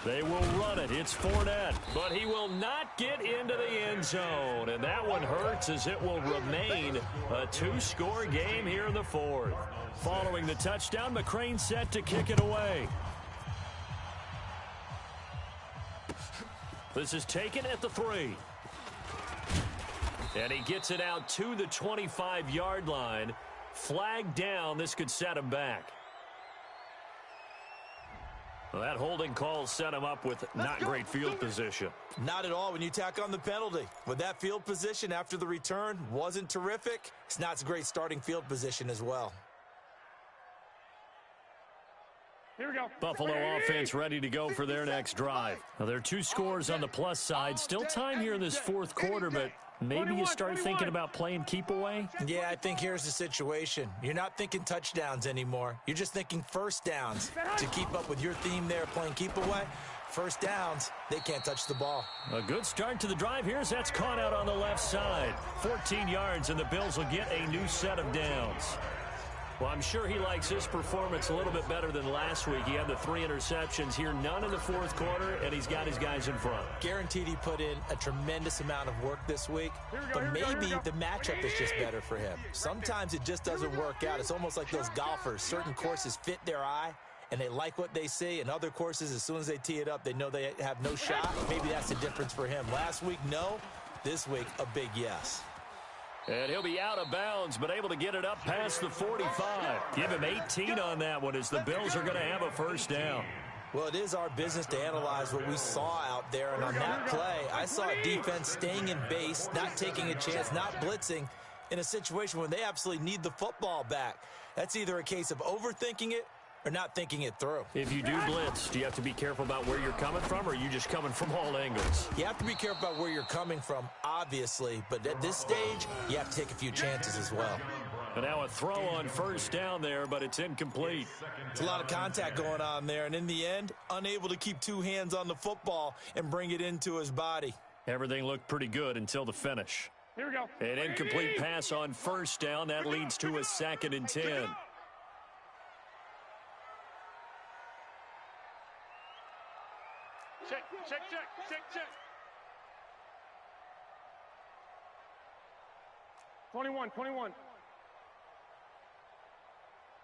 They will run it. It's Fournette, but he will not get into the end zone. And that one hurts as it will remain a 2-score game here in the 4th. Following the touchdown, McCrane set to kick it away. This is taken at the 3. And he gets it out to the 25-yard line. Flag down. This could set him back. Well, that holding call set him up with not great field position. Not at all when you tack on the penalty. With that field position after the return wasn't terrific. It's not a great starting field position as well. Here we go. Buffalo offense ready to go for their next drive. Now, there are 2 scores on the plus side. Still time here in this 4th quarter, but maybe you start thinking about playing keep away? Yeah, I think here's the situation. You're not thinking touchdowns anymore. You're just thinking first downs. To keep up with your theme there, playing keep away, first downs, they can't touch the ball. A good start to the drive here as that's caught out on the left side. 14 yards, and the Bills will get a new set of downs. Well, I'm sure he likes his performance a little bit better than last week. He had the 3 interceptions here, none in the 4th quarter, and he's got his guys in front. Guaranteed he put in a tremendous amount of work this week, but maybe the matchup is just better for him. Sometimes it just doesn't work out. It's almost like those golfers. Certain courses fit their eye, and they like what they see, and other courses, as soon as they tee it up, they know they have no shot. Maybe that's the difference for him. Last week, no. This week, a big yes. And he'll be out of bounds, but able to get it up past the 45. Give him 18 on that one as the Bills are going to have a first down. Well, it is our business to analyze what we saw out there, and on that play, I saw a defense staying in base, not taking a chance, not blitzing in a situation where they absolutely need the football back. That's either a case of overthinking it or not thinking it through. If you do blitz, do you have to be careful about where you're coming from, or are you just coming from all angles? You have to be careful about where you're coming from, obviously, but at this stage, you have to take a few chances as well. And now a throw on first down there, but it's incomplete. It's a lot of contact going on there, and in the end, unable to keep 2 hands on the football and bring it into his body. Everything looked pretty good until the finish. Here we go. An incomplete pass on first down. That leads to a 2nd and 10. Check. 21.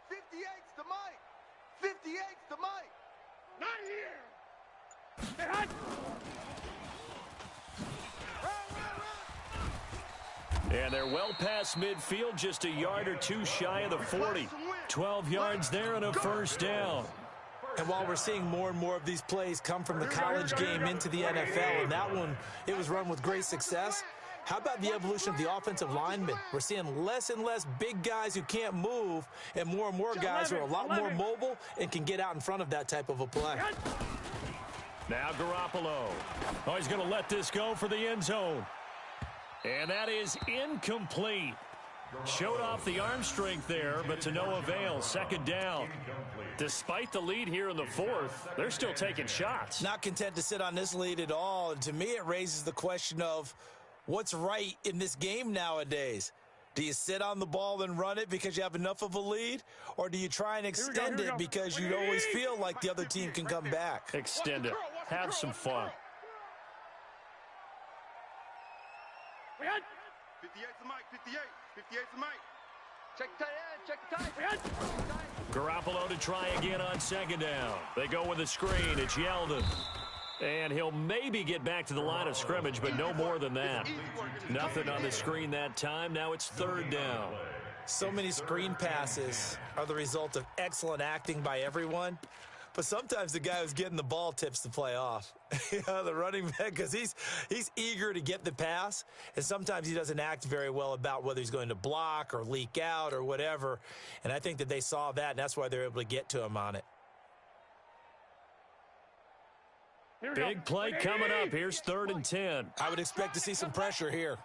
58's the mic. 58's the mic. Not here. Run. And they're well past midfield, just a yard or 2 shy of the 40. 12 yards there and a first down. And while we're seeing more and more of these plays come from the college game into the NFL, and that one, it was run with great success, How about the evolution of the offensive linemen? We're seeing less and less big guys who can't move and more guys who are a lot more mobile and can get out in front of that type of a play. Now Garoppolo. Oh, he's going to let this go for the end zone. And that is incomplete. Showed off the arm strength there, but to no avail. Second down. Despite the lead here in the fourth, they're still taking shots. Not content to sit on this lead at all. And to me, it raises the question of what's right in this game nowadays. Do you sit on the ball and run it because you have enough of a lead? Or do you try and extend it because you always feel like the other team can come back? Extend it. Have some fun. 58 for Mike, 58. 58 for Mike. Check the tight end, check the tight end. Garoppolo to try again on second down. They go with a screen. It's Yeldon. And he'll maybe get back to the line of scrimmage, but no more than that. Nothing on the screen that time. Now it's third down. So many screen passes are the result of excellent acting by everyone. But sometimes the guy who's getting the ball tips the play off. The running back, because he's eager to get the pass, and sometimes he doesn't act very well about whether he's going to block or leak out or whatever. And I think that they saw that, and that's why they're able to get to him on it. Big play coming up. Here's 3rd and 10. I would expect to see some pressure here.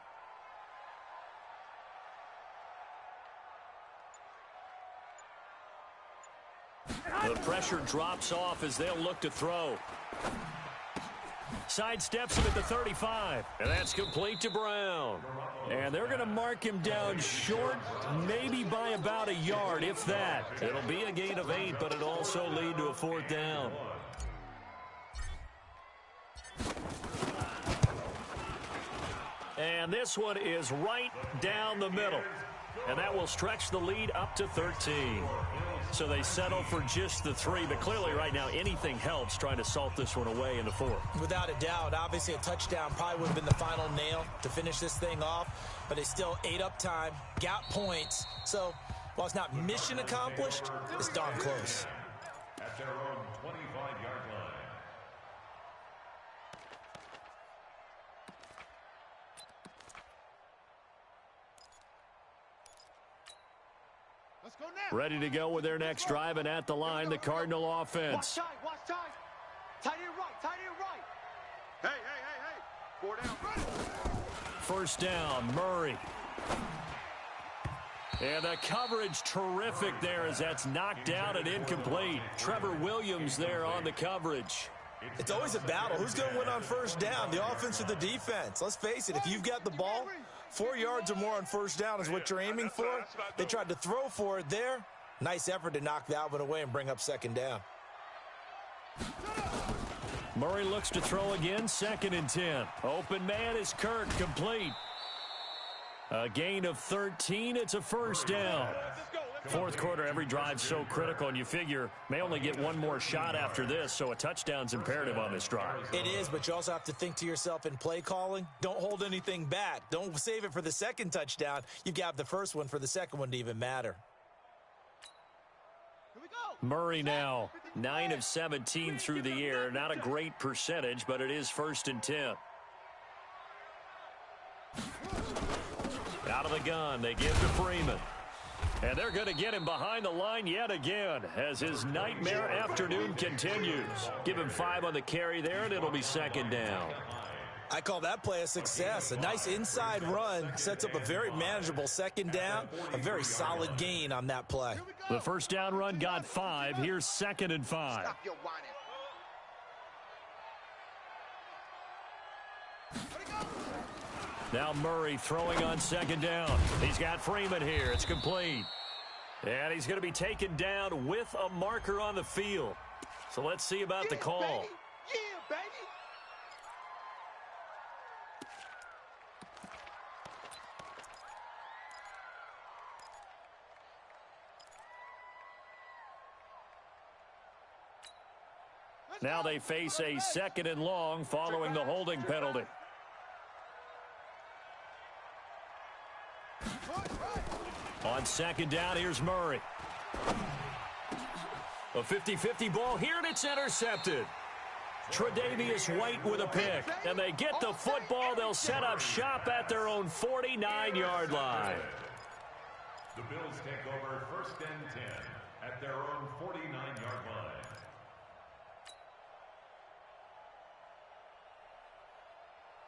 The pressure drops off as they'll look to throw. Sidesteps him at the 35. And that's complete to Brown. And they're going to mark him down short, maybe by about a yard, if that. It'll be a gain of 8, but it'll also lead to a 4th down. And this one is right down the middle. And that will stretch the lead up to 13. So they settle for just the 3. But clearly right now anything helps trying to salt this one away in the 4th. Without a doubt. Obviously a touchdown probably would have been the final nail to finish this thing off. But they still ate up time, got points. So while it's not mission accomplished, it's darn close. At their own 25-yard line. Let's go now. Ready to go with their next drive, and at the line, the Cardinal offense. Watch time. Tight end right. Hey. 4 down. First down, Murray. And the coverage terrific there as that's knocked down and incomplete. Trevor Williams there on the coverage. It's always a battle. Who's going to win on first down, the offense or the defense? Let's face it, if you've got the ball, 4 yards or more on first down is what you're aiming for. They tried to throw for it there. Nice effort to knock that one away and bring up second down. Murray looks to throw again, 2nd and 10. Open man is Kirk, complete. A gain of 13, it's a first down. 4th quarter, every drive's so critical, and you figure may only get one more shot after this, so a touchdown's imperative on this drive. It is, but you also have to think to yourself in play calling, don't hold anything back. Don't save it for the second touchdown. You've got the first one for the second one to even matter. Murray now, 9 of 17 through the air. Not a great percentage, but it is 1st and 10. Out of the gun, they give to Freeman. And they're going to get him behind the line yet again as his nightmare afternoon continues. Give him 5 on the carry there, and it'll be 2nd down. I call that play a success. A nice inside run sets up a very manageable 2nd down, a very solid gain on that play. The first down run got 5. Here's 2nd and 5. Stop your whining. Now Murray throwing on 2nd down. He's got Freeman here. It's complete. And he's going to be taken down with a marker on the field. So let's see about the call. Baby. Yeah, baby. Now they face a 2nd and long following the holding penalty. On 2nd down, here's Murray. A 50-50 ball here, and it's intercepted. Tre'Davious White with a pick. And they get the football. They'll set up shop at their own 49-yard line. The Bills take over 1st and 10 at their own 49-yard line.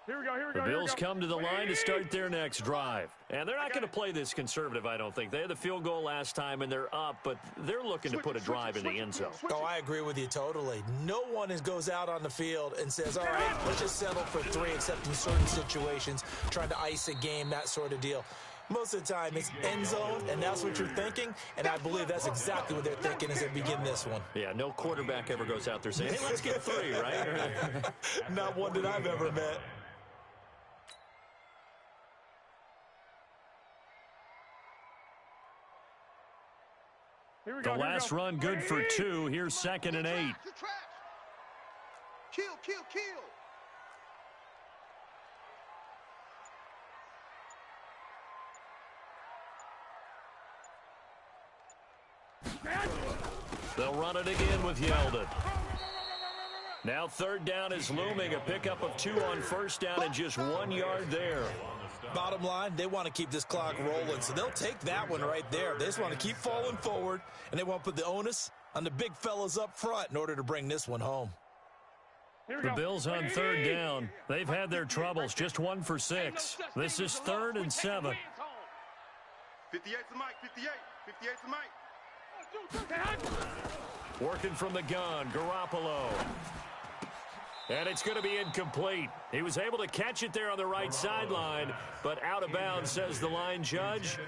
Here we go, here we go. The Bills come to the line to start their next drive. And they're not going to play this conservative, I don't think. They had the field goal last time, and they're up, but they're looking to put a drive in the end zone. Oh, I agree with you totally. No one goes out on the field and says, all right, let's just settle for 3, except in certain situations, trying to ice a game, that sort of deal. Most of the time, it's end zone, and that's what you're thinking, and I believe that's exactly what they're thinking as they begin this one. Yeah, no quarterback ever goes out there saying, hey, let's get 3, right? Not one that I've ever met. Here we go, The last run good for 2. Here's 2nd and 8. Kill, kill, kill. They'll run it again with Yeldon. Now 3rd down is looming. A pickup of 2 on 1st down and just 1 yard there. Bottom line, they want to keep this clock rolling, so they'll take that one right there. They just want to keep falling forward, and they want to put the onus on the big fellas up front in order to bring this one home. The Bills on 3rd down. They've had their troubles, just 1 for 6. This is 3rd and 7. 58 to Mike, 58. 58 to Mike. Working from the gun, Garoppolo. And it's going to be incomplete. He was able to catch it there on the right sideline, but out of bounds, says the line judge.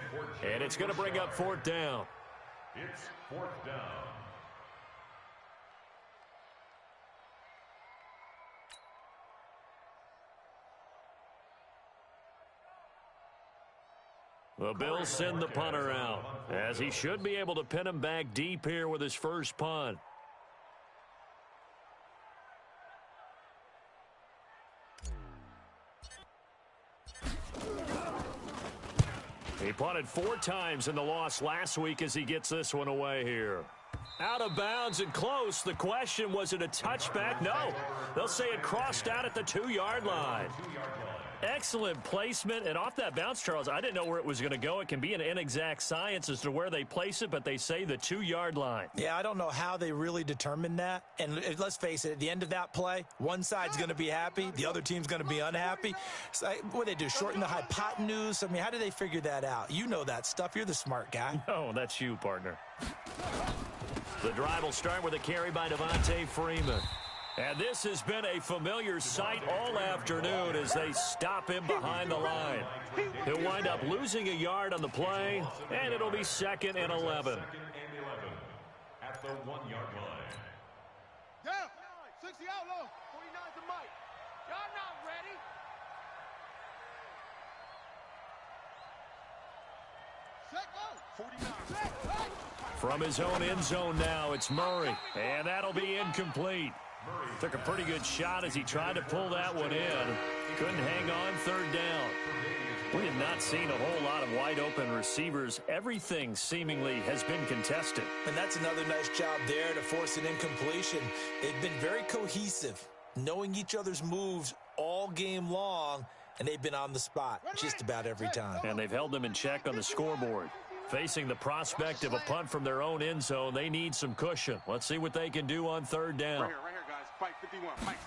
And it's going to bring up 4th down. It's 4th down. The Bills send the punter out, as he should be able to pin him back deep here with his first punt. He punted 4 times in the loss last week as he gets this one away here. Out of bounds and close. The question, was it a touchback? No. They'll say it crossed out at the 2-yard line. Excellent placement, and off that bounce, Charles, I didn't know where it was going to go. It can be an inexact science as to where they place it, but they say the 2-yard line. Yeah, I don't know how they really determined that. And let's face it, at the end of that play, one side's going to be happy, the other team's going to be unhappy. So, what do they do, shorten the hypotenuse? I mean, how do they figure that out? You know that stuff. You're the smart guy. No, that's you, partner. The drive will start with a carry by Devontae Freeman. And this has been a familiar sight all afternoon as they stop him behind the line. He'll wind up losing a yard on the play, and it'll be 2nd and 11. At the 1-yard line. Down. 60 out low. 49 to Mike. Y'all not ready. Set go. 49. From his own end zone now, it's Murray, and that'll be incomplete. Took a pretty good shot as he tried to pull that one in. Couldn't hang on 3rd down. We have not seen a whole lot of wide-open receivers. Everything seemingly has been contested. And that's another nice job there to force an incompletion. They've been very cohesive, knowing each other's moves all game long, and they've been on the spot just about every time. And they've held them in check on the scoreboard. Facing the prospect of a punt from their own end zone, they need some cushion. Let's see what they can do on 3rd down. Right here, guys. Fight 51. Fight.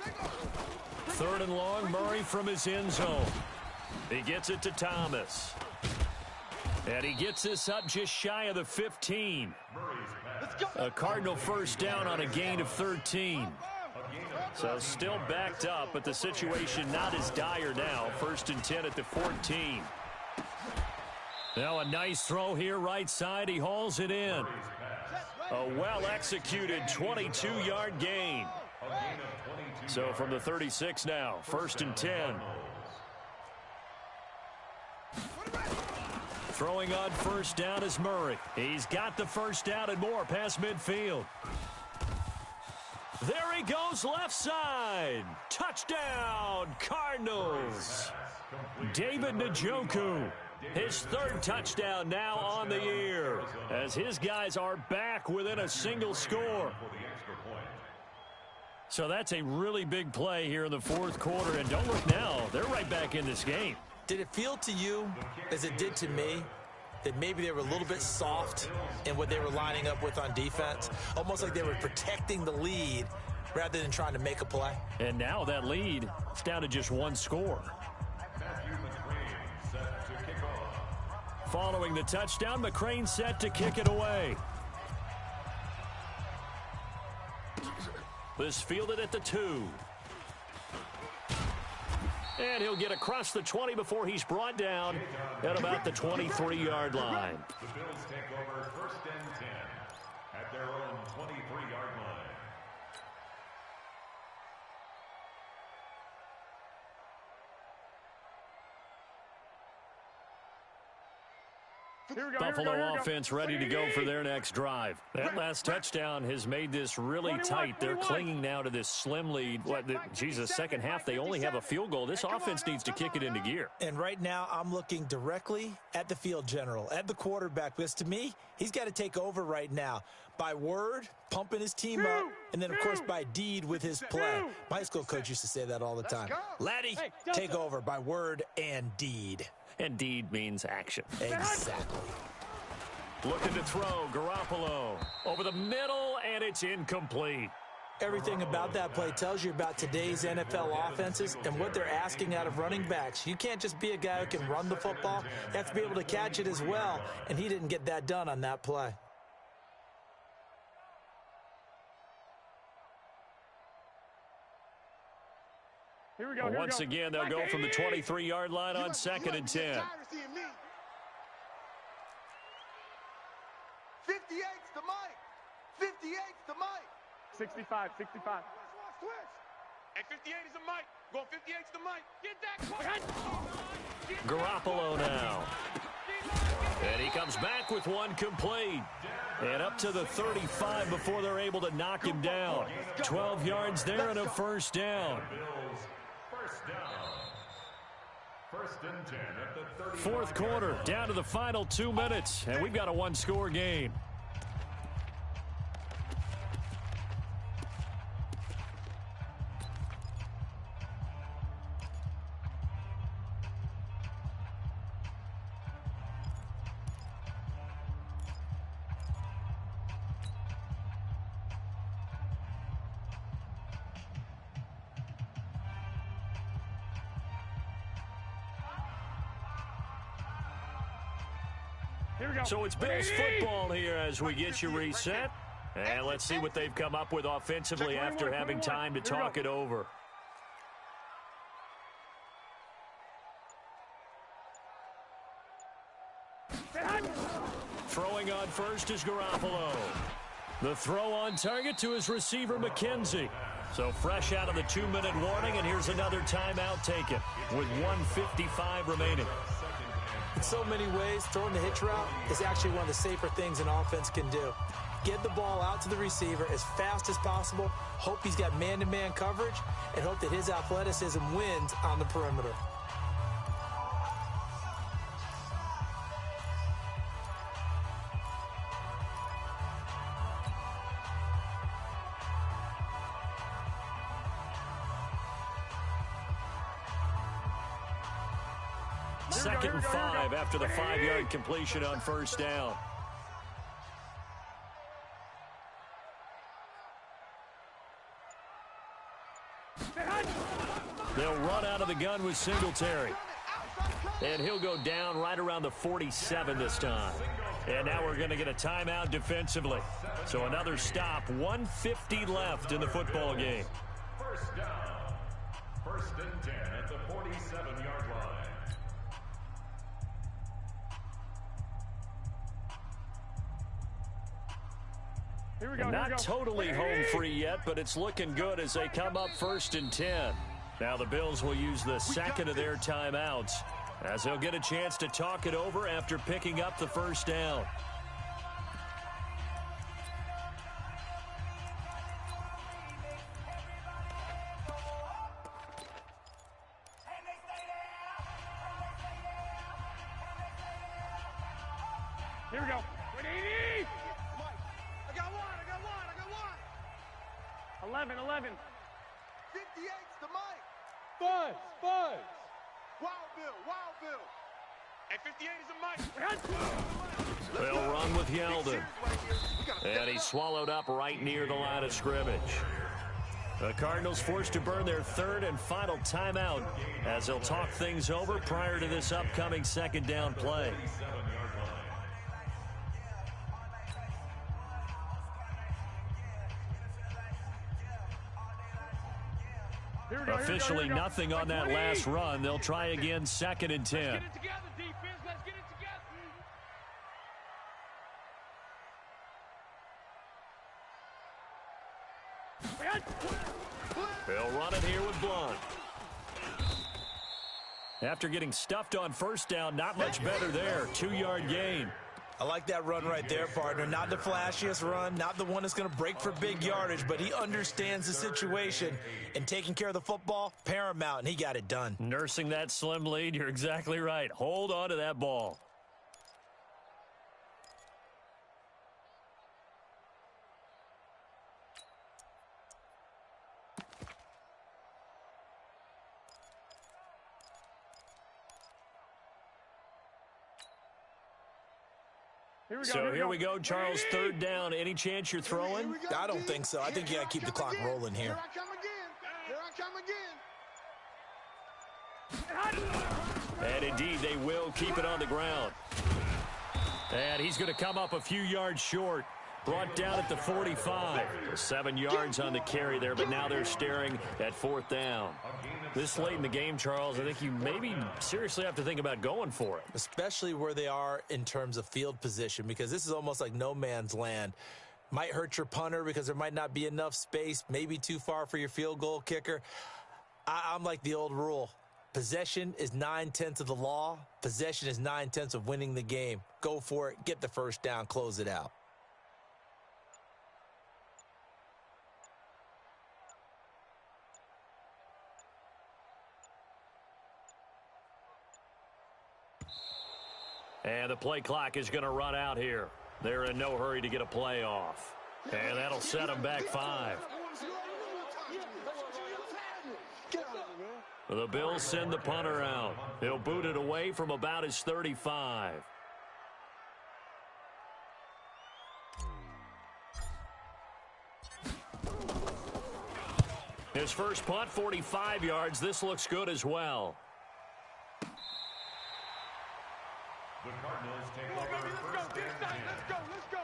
3rd and long, Murray from his end zone. He gets it to Thomas. And he gets this up just shy of the 15. A Cardinal 1st down on a gain of 13. So still backed up, but the situation not as dire now. 1st and 10 at the 14. Now a nice throw here right side. He hauls it in. A well-executed 22-yard gain. So from the 36 now, 1st and 10. Throwing on 1st down is Murray. He's got the 1st down and more past midfield. There he goes left side. Touchdown, Cardinals. David Njoku. His 3rd touchdown now on the year as his guys are back within a single score. So that's a really big play here in the fourth quarter. And don't look now. They're right back in this game. Did it feel to you, as it did to me, that maybe they were a little bit soft in what they were lining up with on defense? Almost like they were protecting the lead rather than trying to make a play. And now that lead is down to just one score. Following the touchdown, McCrane set to kick it away. This fielded at the 2. And he'll get across the 20 before he's brought down at about the 23-yard line. The Bills take over 1st and 10 at their own 23-yard line. Buffalo offense ready to go for their next drive. That last touchdown has made this really tight. They're clinging now to this slim lead. Second half, they only have a field goal. This offense needs to kick it into gear. And right now, I'm looking directly at the field general, at the quarterback, because to me, he's got to take over right now. By word, pumping his team up, and then, of course, by deed with his play. My high school coach used to say that all the time. Laddie, take over by word and deed. And deed means action. Exactly. Looking to throw, Garoppolo over the middle, and it's incomplete. Everything about that play tells you about today's NFL offenses and what they're asking out of running backs. You can't just be a guy who can run the football. You have to be able to catch it as well, and he didn't get that done on that play. Here we go. Once again, they'll go from the 23-yard line on 2nd and 10. 58's the mic. 58's the mic. 65. Switch. And 58 is the mic. Going 58's the mic. Get that. Garoppolo now. And he comes back with one complete. And up to the 35 before they're able to knock him down. 12 yards there and a first down. First and 10 at the 30. Fourth quarter, down to the final 2 minutes, and we've got a one-score game. So it's Bills football here as we get you reset. And let's see what they've come up with offensively after having time to talk it over. Throwing on first is Garoppolo. The throw on target to his receiver, McKenzie. So fresh out of the 2-minute warning, and here's another timeout taken with 1:55 remaining. In so many ways, throwing the hitch route is actually one of the safer things an offense can do. Get the ball out to the receiver as fast as possible, hope he's got man-to-man coverage, and hope that his athleticism wins on the perimeter. Second and 5 after the 5-yard completion on first down. They'll run out of the gun with Singletary. And he'll go down right around the 47 this time. And now we're going to get a timeout defensively. So another stop, 1:50 left in the football game. First down. First and 10 at the 47-yard line. Here we go. Not totally home free yet, but it's looking good as they come up 1st and 10. Now the Bills will use the second of their timeouts as they'll get a chance to talk it over after picking up the first down. Here we go. 11. 58's the mic. Buzz. Wild Bill. And 58 is the mic. They'll run with Yeldon. And he's swallowed up right near the line of scrimmage. The Cardinals forced to burn their third and final timeout as they'll talk things over prior to this upcoming second down play. Officially nothing on that last run. They'll try again, 2nd and 10. Let's get it together, defense. Let's get it together. They'll run it here with Blunt. After getting stuffed on first down, not much better there. 2-yard gain. I like that run right there, partner. Not the flashiest run, not the one that's going to break for big yardage, but he understands the situation, and taking care of the football, paramount, and he got it done. Nursing that slim lead, you're exactly right. Hold on to that ball. Here we go, Charles, 3rd down. Any chance you're throwing? I don't think so. I think you got to keep the clock rolling here. Here I come again. And indeed, they will keep it on the ground. And he's going to come up a few yards short. Brought down at the 45. 7 yards on the carry there, but now they're staring at 4th down. This late in the game, Charles, I think you maybe seriously have to think about going for it. Especially where they are in terms of field position, because this is almost like no man's land. Might hurt your punter because there might not be enough space, maybe too far for your field goal kicker. I'm like the old rule. Possession is 9/10 of the law. Possession is 9/10 of winning the game. Go for it, get the first down, close it out. And the play clock is going to run out here. They're in no hurry to get a play off. And that'll set them back 5. The Bills send the punter out. He'll boot it away from about his 35. His first punt, 45 yards. This looks good as well. The Cardinals take over 1st and 10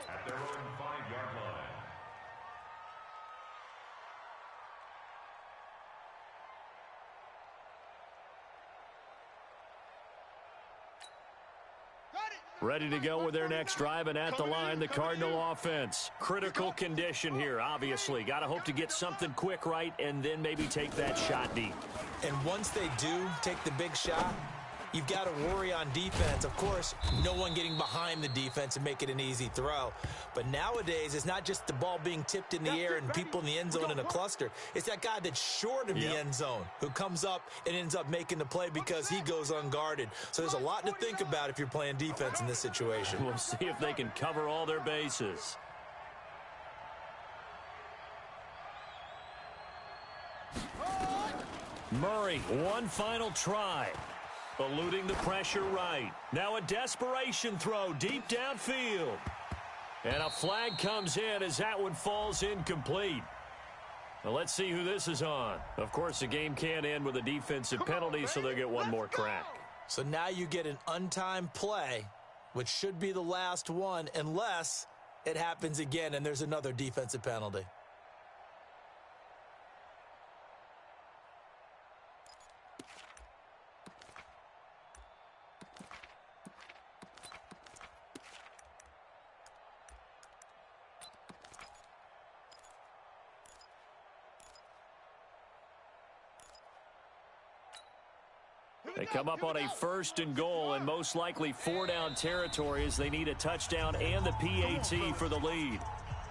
at their own 5-yard line. Ready to go with their next drive, and at the line, the Cardinal offense. Critical condition here, obviously. Got to hope to get something quick right and then maybe take that shot deep. And once they do take the big shot, you've got to worry on defense. Of course, no one getting behind the defense and make it an easy throw. But nowadays, it's not just the ball being tipped in the air and people in the end zone in a cluster. It's that guy that's short of the end zone who comes up and ends up making the play because he goes unguarded. So there's a lot to think about if you're playing defense in this situation. We'll see if they can cover all their bases. Murray, one final try. Eluding the pressure right. Now a desperation throw deep downfield. And a flag comes in as that one falls incomplete. Well, let's see who this is on. Of course, the game can't end with a defensive penalty, so they'll get one more crack. So now you get an untimed play, which should be the last one, unless it happens again and there's another defensive penalty. They come up on a 1st and goal and most likely 4-down territory as they need a touchdown and the PAT for the lead.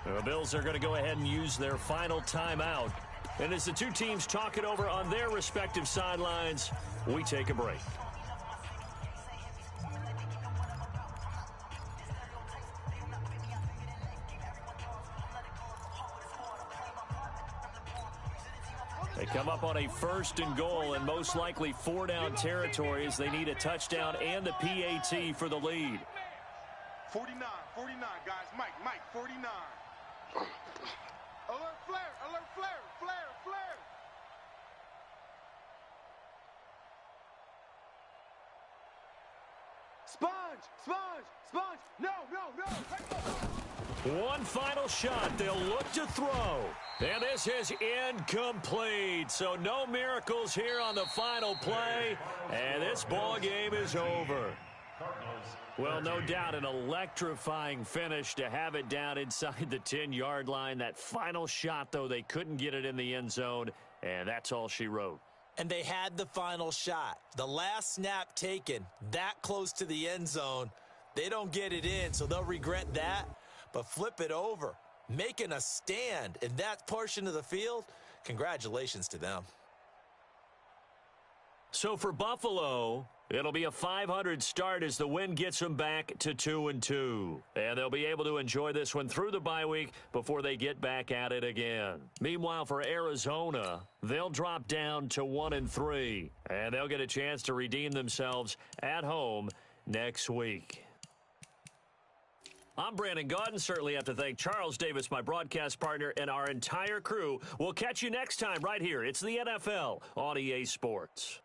The Bills are going to go ahead and use their final timeout. And as the two teams talk it over on their respective sidelines, we take a break. They come up on a 1st and goal and most likely 4-down territory as they need a touchdown and a PAT for the lead. 49, guys. Mike, 49. Alert flare. Sponge. No. One final shot. They'll look to throw. And this is incomplete. So no miracles here on the final play. And this ball game is over. Well, no doubt an electrifying finish to have it down inside the 10-yard line. That final shot, though, they couldn't get it in the end zone. And that's all she wrote. And they had the final shot. The last snap taken that close to the end zone. They don't get it in, so they'll regret that. But flip it over, making a stand in that portion of the field, congratulations to them. So for Buffalo, it'll be a .500 start as the win gets them back to 2-2. And they'll be able to enjoy this one through the bye week before they get back at it again. Meanwhile, for Arizona, they'll drop down to 1-3. And they'll get a chance to redeem themselves at home next week. I'm Brandon Gaudin. Certainly have to thank Charles Davis, my broadcast partner, and our entire crew. We'll catch you next time right here. It's the NFL on EA Sports.